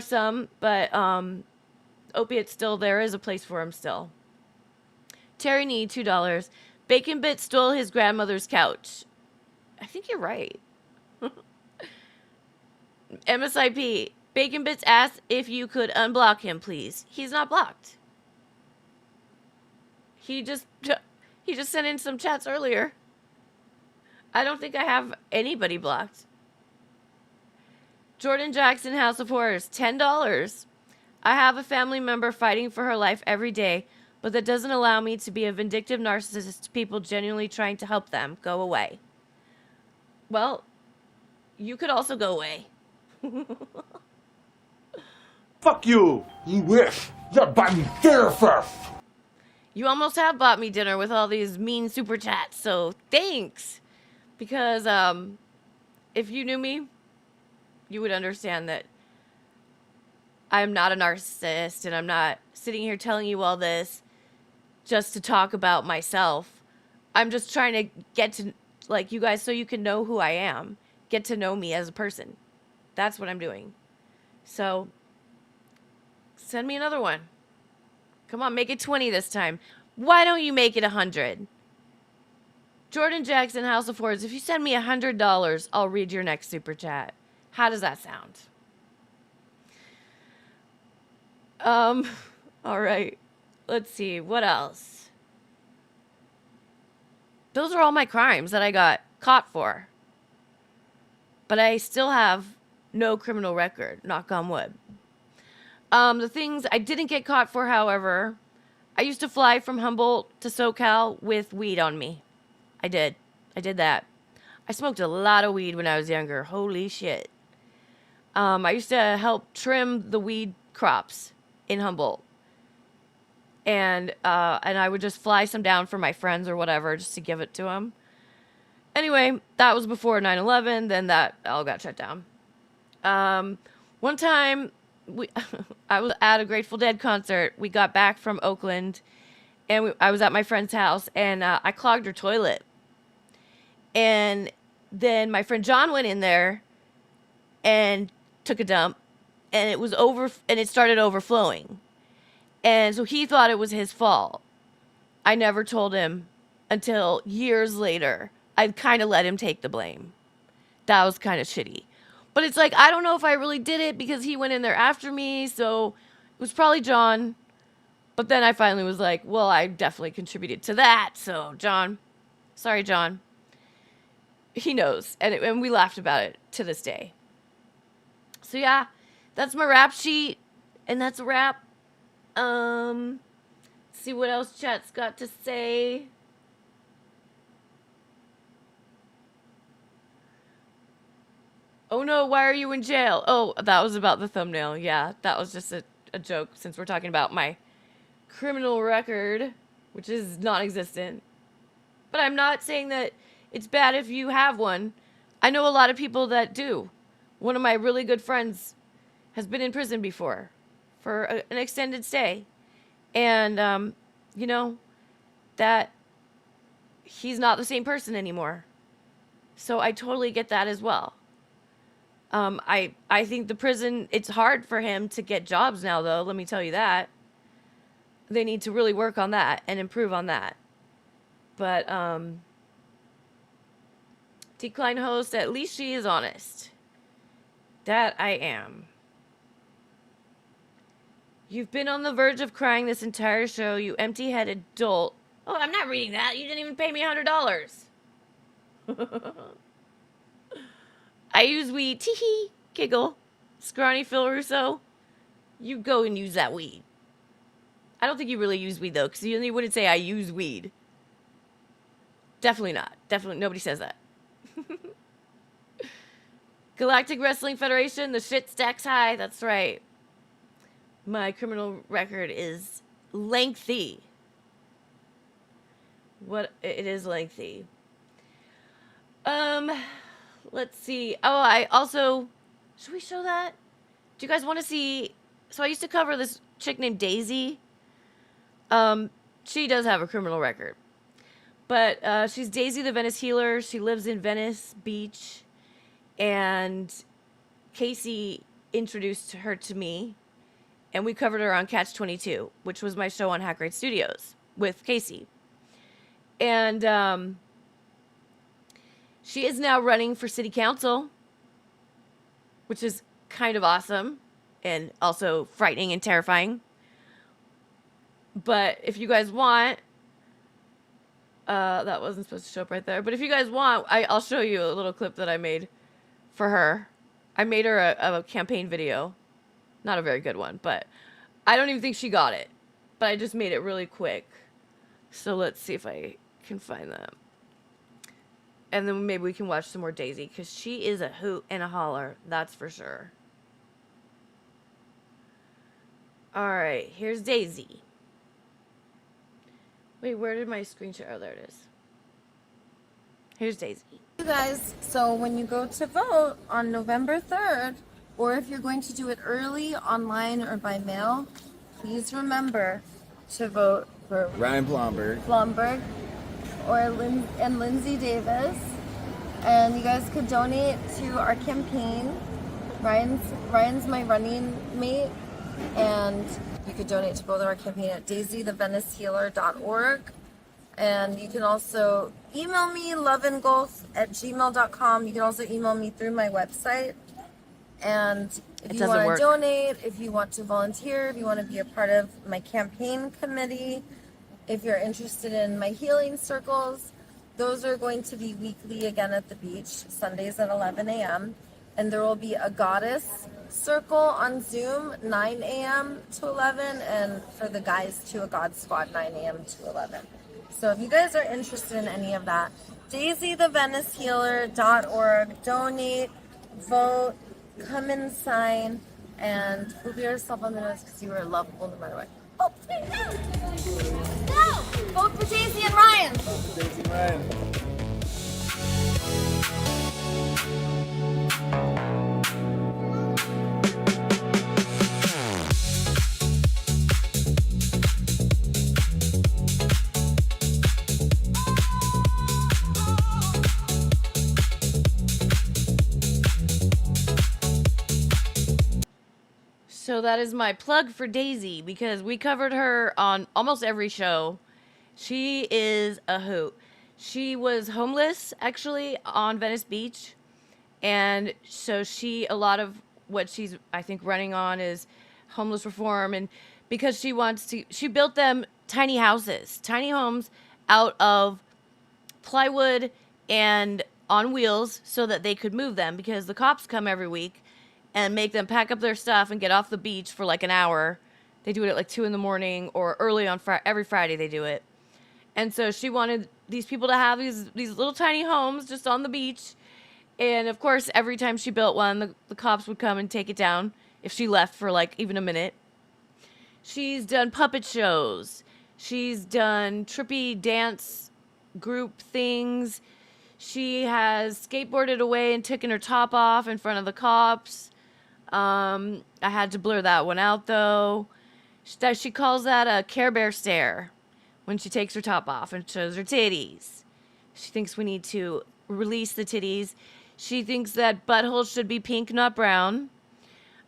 some, but opiates there is a place for them still. Terry Need, $2. Bacon Bit stole his grandmother's couch. I think you're right. MSIP. Bacon Bits asked if you could unblock him, please. He's not blocked. He just sent in some chats earlier. I don't think I have anybody blocked. Jordan Jackson, House of Horrors, $10. I have a family member fighting for her life every day, but that doesn't allow me to be a vindictive narcissist to people genuinely trying to help them. Go away. Well, you could also go away. Fuck you! You wish! You buy me dinner first! You almost have bought me dinner with all these mean super chats, so thanks. Because if you knew me, you would understand that I'm not a narcissist, and I'm not sitting here telling you all this just to talk about myself. I'm just trying to get to like you guys so you can know who I am. Get to know me as a person. That's what I'm doing. So send me another one. Come on, make it 20 this time. Why don't you make it 100? Jordan Jackson, House of Horrors, if you send me $100, I'll read your next super chat. How does that sound? All right. Let's see. What else? Those are all my crimes that I got caught for. But I still have no criminal record, knock on wood. The things I didn't get caught for, however, I used to fly from Humboldt to SoCal with weed on me. I did that. I smoked a lot of weed when I was younger. Holy shit. I used to help trim the weed crops in Humboldt. And I would just fly some down for my friends or whatever just to give it to them. Anyway, that was before 9/11. Then that all got shut down. One time, I was at a Grateful Dead concert. We got back from Oakland, and I was at my friend's house, and I clogged her toilet. And then my friend John went in there and took a dump, and it started overflowing. And so he thought it was his fault. I never told him until years later. I kind of let him take the blame. That was kind of shitty. But it's like, I don't know if I really did it because he went in there after me. So it was probably John. But then I finally was like, well, I definitely contributed to that. So John, sorry, John. He knows. And we laughed about it to this day. So yeah, that's my rap sheet. And that's a wrap. See what else chat's got to say. Oh no, why are you in jail? Oh, that was about the thumbnail. Yeah, that was just a joke since we're talking about my criminal record, which is non-existent. But I'm not saying that it's bad if you have one. I know a lot of people that do. One of my really good friends has been in prison before for an extended stay. And, you know, that he's not the same person anymore. So I totally get that as well. I think the prison, it's hard for him to get jobs now, though. Let me tell you that. They need to really work on that and improve on that. But, Decline host, at least she is honest. That I am. You've been on the verge of crying this entire show, you empty-headed dolt. Oh, I'm not reading that. You didn't even pay me $100. I use weed. Tee-hee. Giggle. Scrawny Phil Russo. You go and use that weed. I don't think you really use weed, though, because you wouldn't say I use weed. Definitely not. Definitely nobody says that. Galactic Wrestling Federation, the shit stacks high. That's right. My criminal record is lengthy. What it is lengthy. Let's see. Oh, I also should we show that? Do you guys want to see? So I used to cover this chick named Daisy. She does have a criminal record. But she's Daisy the Venice Healer. She lives in Venice Beach. And Casey introduced her to me. And we covered her on Catch 22, which was my show on Hack Rate Studios with Casey. And she is now running for city council, which is kind of awesome and also frightening and terrifying. But if you guys want, that wasn't supposed to show up right there. But if you guys want, I'll show you a little clip that I made for her. I made her a campaign video. Not a very good one, but I don't even think she got it. But I just made it really quick. So let's see if I can find that. And then maybe we can watch some more Daisy, because she is a hoot and a holler. That's for sure. Alright, here's Daisy. Wait, where did my screen share? Oh, there it is. Here's Daisy. You guys, so when you go to vote on November 3rd, or if you're going to do it early, online, or by mail, please remember to vote for Ryan Blomberg. Or Lindsay Davis. And you guys could donate to our campaign. Ryan's my running mate. And you could donate to both of our campaign at daisythevenicehealer.org. And you can also email me, loveandgolf@gmail.com. You can also email me through my website. And if you want to donate, if you want to volunteer, if you want to be a part of my campaign committee, if you're interested in my healing circles, those are going to be weekly again at the beach, Sundays at 11 a.m. And there will be a goddess circle on Zoom, 9 a.m. to 11, and for the guys too, a God Squad, 9 a.m. to 11. So if you guys are interested in any of that, daisythevenicehealer.org, donate, vote, come and sign, and we'll be yourself on the nose because you are lovable no matter what. Oh, please, no! Vote for Daisy and Ryan! Vote for Daisy and Ryan. So that is my plug for Daisy, because we covered her on almost every show. She is a hoot. She was homeless, actually, on Venice Beach. And so a lot of what she's, I think, running on is homeless reform. And because she built them tiny houses, tiny homes out of plywood and on wheels so that they could move them, because the cops come every week and make them pack up their stuff and get off the beach for like an hour. They do it at like 2 a.m. or early on every Friday they do it. And so she wanted these people to have these little tiny homes just on the beach. And of course, every time she built one, the cops would come and take it down if she left for like even a minute. She's done puppet shows. She's done trippy dance group things. She has skateboarded away and taken her top off in front of the cops. I had to blur that one out, though. She calls that a Care Bear stare when she takes her top off and shows her titties. She thinks we need to release the titties. She thinks that buttholes should be pink, not brown.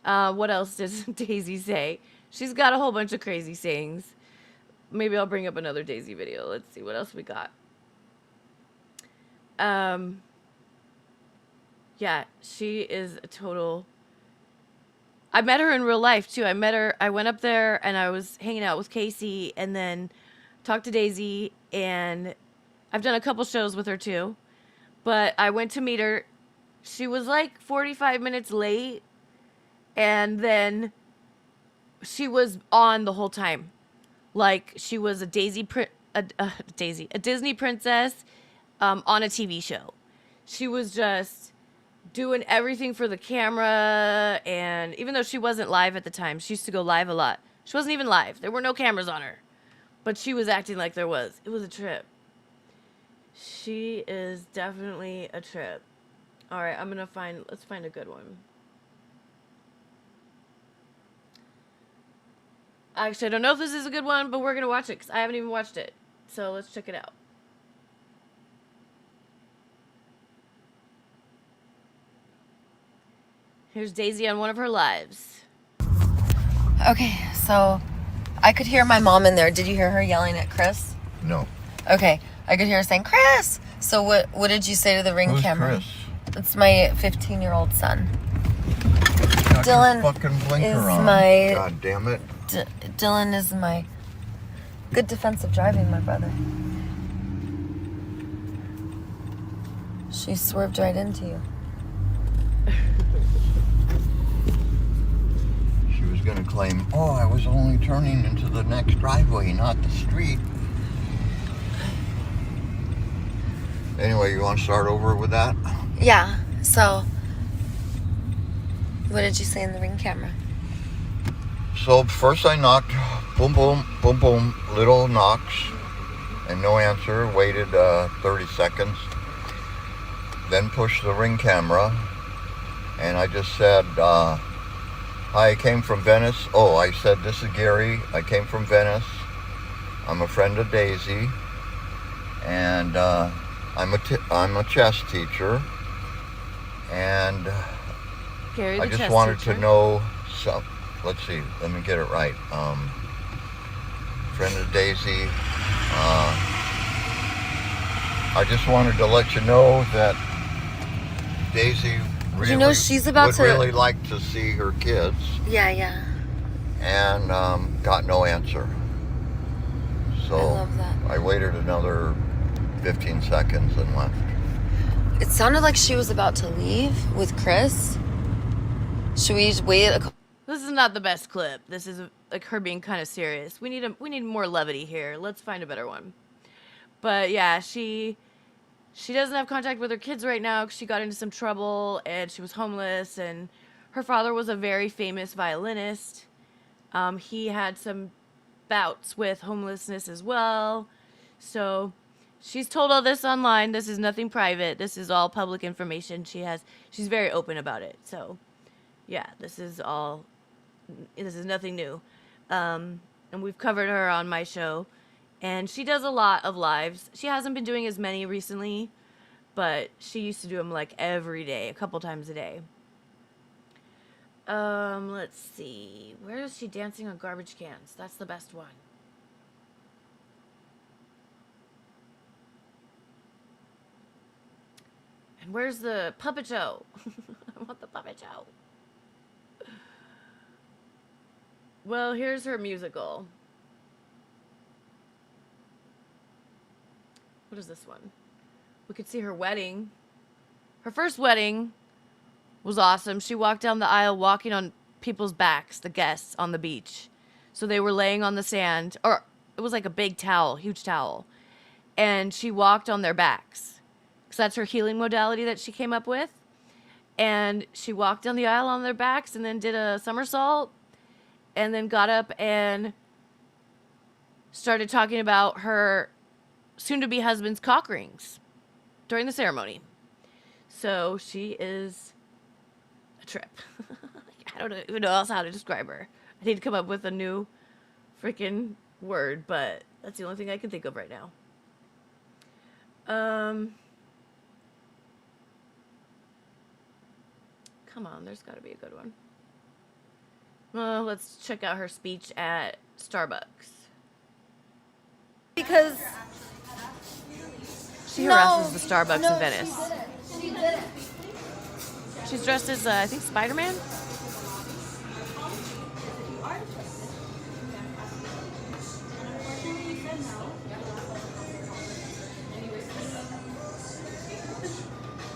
What else does Daisy say? She's got a whole bunch of crazy sayings. Maybe I'll bring up another Daisy video. Let's see what else we got. Yeah, she is a total... I met her in real life, too. I went up there, and I was hanging out with Casey, and then talked to Daisy, and I've done a couple shows with her, too. But I went to meet her. She was, like, 45 minutes late, and then she was on the whole time. Like, she was a Disney princess, on a TV show. She was just doing everything for the camera, and even though she wasn't live at the time, she used to go live a lot. She wasn't even live. There were no cameras on her, but she was acting like there was. It was a trip. She is definitely a trip. All right, let's find a good one. Actually, I don't know if this is a good one, but we're going to watch it because I haven't even watched it. So let's check it out. Here's Daisy on one of her lives. Okay, so I could hear my mom in there. Did you hear her yelling at Chris? No. Okay, I could hear her saying, Chris! So what did you say to the Ring Who's camera? Chris? It's my 15-year-old son. Got Dylan your fucking blinker is on. my... God damn it. Dylan is my good defensive driving, my brother. She swerved right into you. She was going to claim, oh, I was only turning into the next driveway, not the street. Anyway, you want to start over with that? Yeah, so what did you say in the Ring camera? So first I knocked, boom, boom, boom, boom, little knocks, and no answer. Waited 30 seconds. Then pushed the Ring camera, and I just said, hi, I came from Venice. Oh, I said, this is Gary. I came from Venice. I'm a friend of Daisy, and I'm a chess teacher, and Gary, I just wanted to know some. Let's see, let me get it right. Friend of Daisy. I just wanted to let you know that Daisy really You know, she's about would to... really like to see her kids. Yeah. And got no answer. So I love that. I waited another 15 seconds and left. It sounded like she was about to leave with Chris. Should we wait a couple? This is not the best clip. This is like her being kind of serious. We need more levity here. Let's find a better one. But yeah, she doesn't have contact with her kids right now because she got into some trouble and she was homeless, and her father was a very famous violinist. He had some bouts with homelessness as well. So she's told all this online. This is nothing private. This is all public information. She's very open about it. So yeah, this is nothing new. And we've covered her on my show. And she does a lot of lives. She hasn't been doing as many recently, but she used to do them like every day, a couple times a day. Let's see. Where is she dancing on garbage cans? That's the best one. And where's the puppet show? I want the puppet show. Well, here's her musical. What is this one? We could see her wedding. Her first wedding was awesome. She walked down the aisle walking on people's backs, the guests, on the beach. So they were laying on the sand, or it was like a big towel, huge towel. And she walked on their backs. Because that's her healing modality that she came up with. And she walked down the aisle on their backs and then did a somersault. And then got up and started talking about her soon-to-be husband's cock rings during the ceremony. So she is a trip. I don't even know else how to describe her. I need to come up with a new freaking word, but that's the only thing I can think of right now. Come on, there's got to be a good one. Well, let's check out her speech at Starbucks. Because she harasses the Starbucks in Venice. She didn't. She's dressed as, I think, Spider-Man?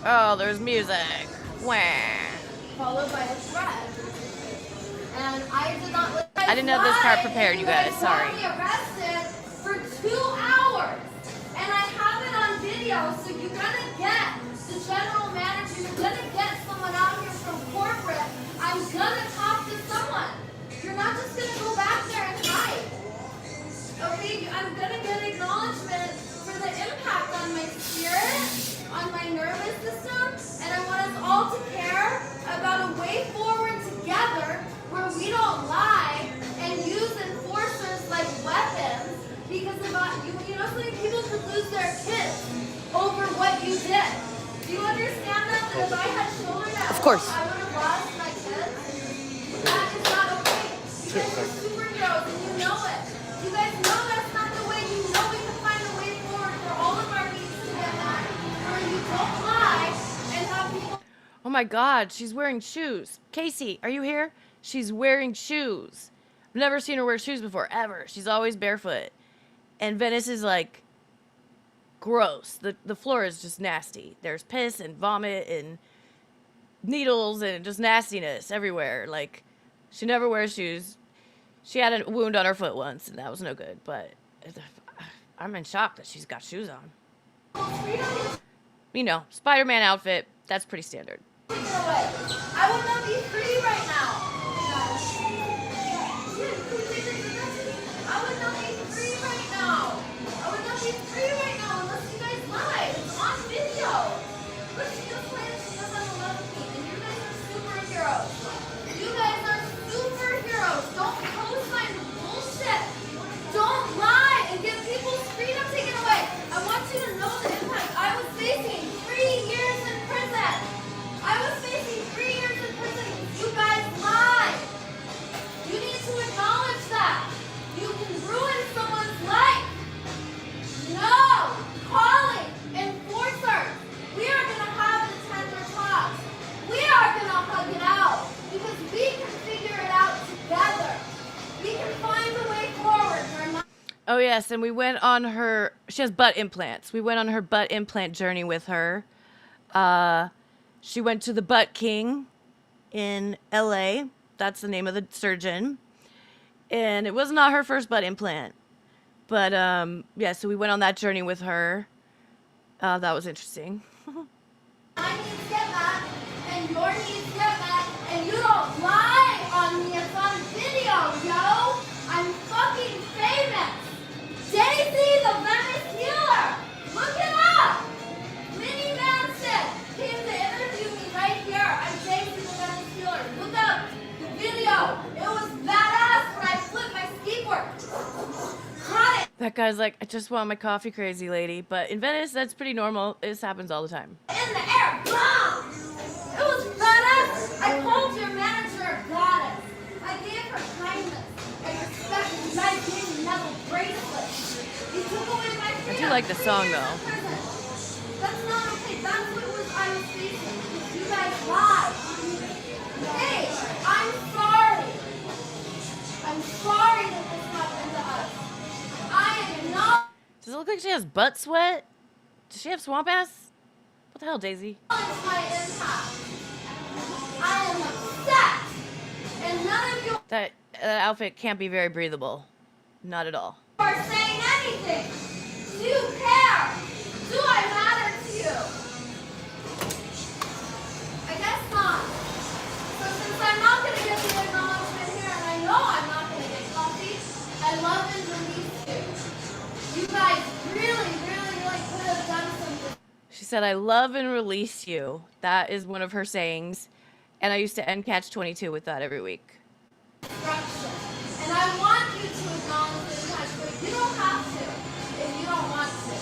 Oh, there's music. Wah. Followed by a threat. And I did not. I didn't have this part prepared, you guys. Sorry. I was arrested for 2 hours, and I have it on video, so you course. I would have lost my kids. That is not okay. You guys are superheroes and you know it. You guys know that's not the way. You know we can find a way forward for all of our needs to get back. Where you don't lie and have people. Oh my God, she's wearing shoes. Casey, are you here? She's wearing shoes. I've never seen her wear shoes before, ever. She's always barefoot. And Venice is like gross. The floor is just nasty. There's piss and vomit and needles and just nastiness everywhere. Like, she never wears shoes. She had a wound on her foot once, and that was no good. But I'm in shock that she's got shoes on. You know, Spider-Man outfit. That's pretty standard. I would not be free right now. I would not be free right now. I would not be free right now unless you guys lie. It's on video. Look, she just plans she doesn't love me, and you guys are superheroes. You guys are superheroes. Don't co-sign the bullshit. Don't lie and get people's freedom taken away. I want you to know the impact. I was facing 3 years in prison. I was facing 3 years in prison. You guys lied. You need to acknowledge that. You can ruin someone's life. No. Calling enforcers. We are going to have the tender talks. We are going to hug it out because we can figure it out together. We can find a way forward. Oh, yes, and we went on her... She has butt implants. We went on her butt implant journey with her. She went to the Butt King in LA. That's the name of the surgeon. And it was not her first butt implant. But, yeah, so we went on that journey with her. That was interesting. My needs get met, and your needs get met, and you don't lie on me. It's on video, yo. I'm fucking famous. Daisy the Venice Healer. Look it up. Minnie Manson came to interview me right here. I'm Daisy the Venice Healer. Look up the video. It was badass when I flipped my skateboard. Caught it. That guy's like, I just want my coffee, crazy lady. But in Venice, that's pretty normal. This happens all the time. In the air, bomb! It was badass. I called your manager a goddess. I gave her kindness and respect, and you guys gave me metal bracelets. You took away my I freedom. do like the song, though. That's not okay. That's what I was facing. You guys lied. Hey, I'm sorry. I'm sorry that this happened to us. I am not. Does it look like she has butt sweat? Does she have swamp ass? What the hell, Daisy? My impact. I am upset, and none of you That outfit can't be very breathable. Not at all. are saying anything. Do you care? Do I matter to you? I guess not. So since I'm not going to get the acknowledgement here, and I know I'm not going to get coffee, I love and release you. You guys really, really, really could have done something. She said, I love and release you. That is one of her sayings. And I used to end Catch 22 with that every week. And I want you to acknowledge the impact, but you don't have to if you don't want to.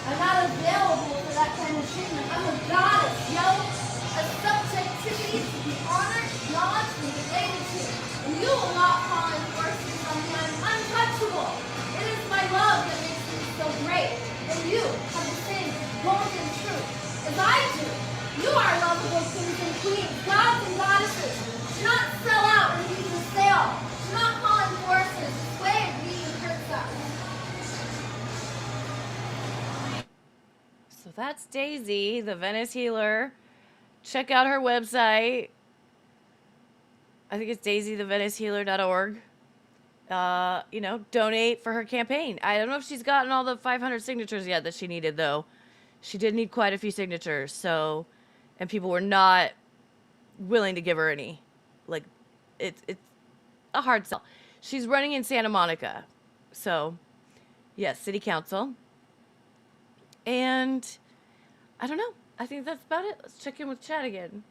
I'm not available for that kind of treatment. I'm a goddess, yo. A subjectivity to be honored, acknowledged, and related to. And you will not call in forces on me. I'm untouchable. It is my love that makes me so great. And you have the same golden truth as I do. You are lovable kings and queens, gods and goddesses. Do not sell out and be for sale. Do not call in forces, sway and beat and hurt them. So that's Daisy, the Venice Healer. Check out her website. I think it's daisythevenicehealer.org. You know, donate for her campaign. I don't know if she's gotten all the 500 signatures yet that she needed, though. She did need quite a few signatures, so... And people were not willing to give her any. Like, it's a hard sell. She's running in Santa Monica. So, yes, city council. And I don't know. I think that's about it. Let's check in with chat again.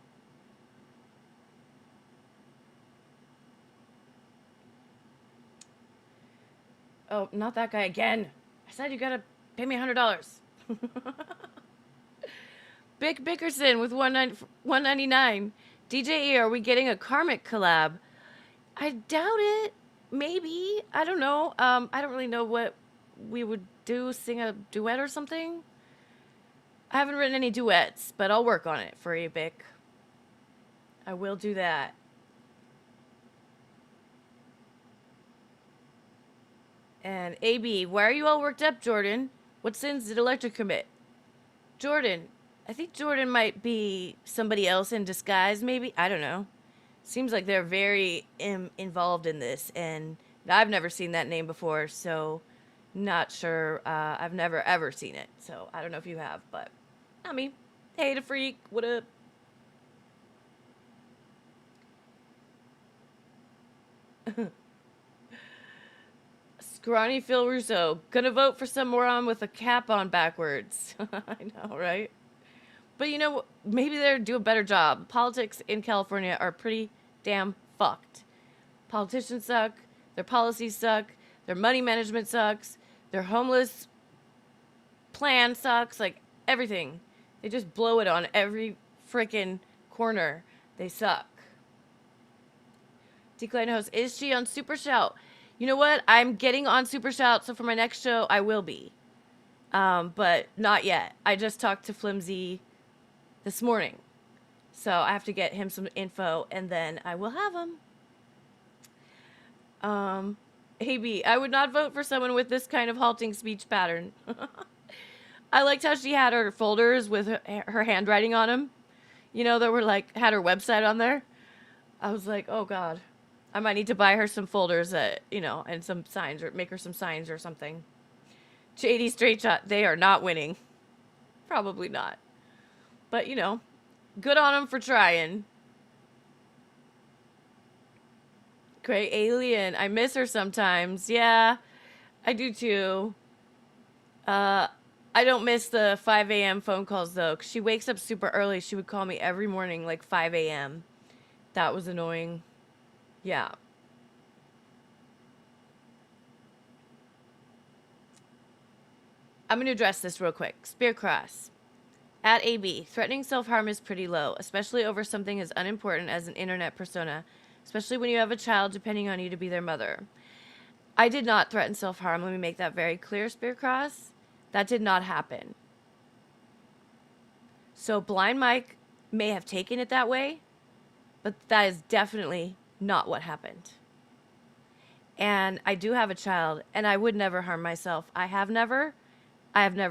Oh, not that guy again. I said you gotta pay me $100. Bick Bickerson with 199. DJ E, are we getting a Karmic collab? I doubt it. Maybe. I don't know. I don't really know what we would do. Sing a duet or something? I haven't written any duets, but I'll work on it for you, Bick. I will do that. And AB, why are you all worked up, Jordan? What sins did Electra commit? Jordan, I think Jordan might be somebody else in disguise, maybe? I don't know. Seems like they're very involved in this, and I've never seen that name before, so not sure. I've never, ever seen it, so I don't know if you have, but not me. Hey, the freak, what up? Scrawny Phil Russo, gonna vote for some moron with a cap on backwards. I know, right? But you know, maybe they'll do a better job. Politics in California are pretty damn fucked. Politicians suck, their policies suck, their money management sucks, their homeless plan sucks, like everything. They just blow it on every freaking corner. They suck. Decline host, is she on Super Shout? You know what? I'm getting on Super Shout, so for my next show, I will be. But not yet. I just talked to Flimsy this morning. So I have to get him some info, and then I will have him. AB, I would not vote for someone with this kind of halting speech pattern. I liked how she had her folders with her handwriting on them. You know, that were like, had her website on there. I was like, oh God. I might need to buy her some folders, you know, and some signs, or make her some signs or something. JD Straight Shot, they are not winning. Probably not. But, you know, good on them for trying. Great Alien, I miss her sometimes. Yeah, I do too. I don't miss the 5 a.m. phone calls, though, 'cause she wakes up super early. She would call me every morning, like 5 a.m. That was annoying. Yeah. I'm going to address this real quick. Spear Cross. At AB, threatening self-harm is pretty low, especially over something as unimportant as an internet persona, especially when you have a child depending on you to be their mother. I did not threaten self-harm. Let me make that very clear, Spear Cross. That did not happen. So Blind Mike may have taken it that way, but that is definitely not what happened. And I do have a child, and I would never harm myself. I have never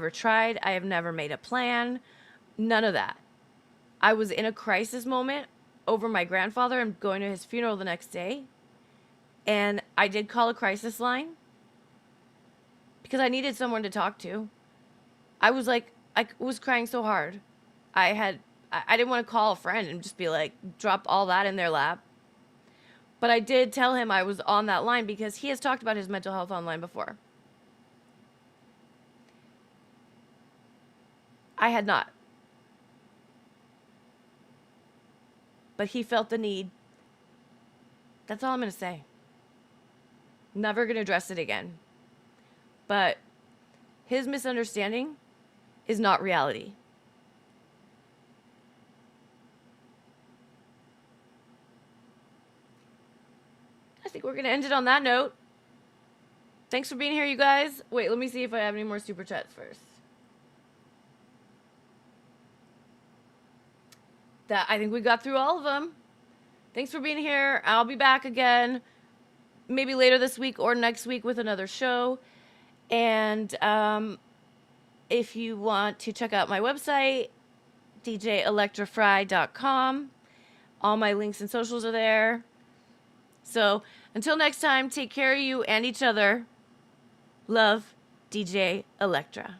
tried. I have never made a plan. None of that. I was in a crisis moment over my grandfather and going to his funeral the next day. And I did call a crisis line because I needed someone to talk to. I was crying so hard. I didn't want to call a friend and just be like, drop all that in their lap. But I did tell him I was on that line because he has talked about his mental health online before. I had not. But he felt the need. That's all I'm going to say. Never going to address it again. But his misunderstanding is not reality. I think we're going to end it on that note. Thanks for being here, you guys. Wait, let me see if I have any more super chats first. I think we got through all of them. Thanks for being here. I'll be back again, maybe later this week or next week with another show. And if you want to check out my website, djelectrafry.com. All my links and socials are there. So until next time, take care of you and each other. Love, DJ Electra.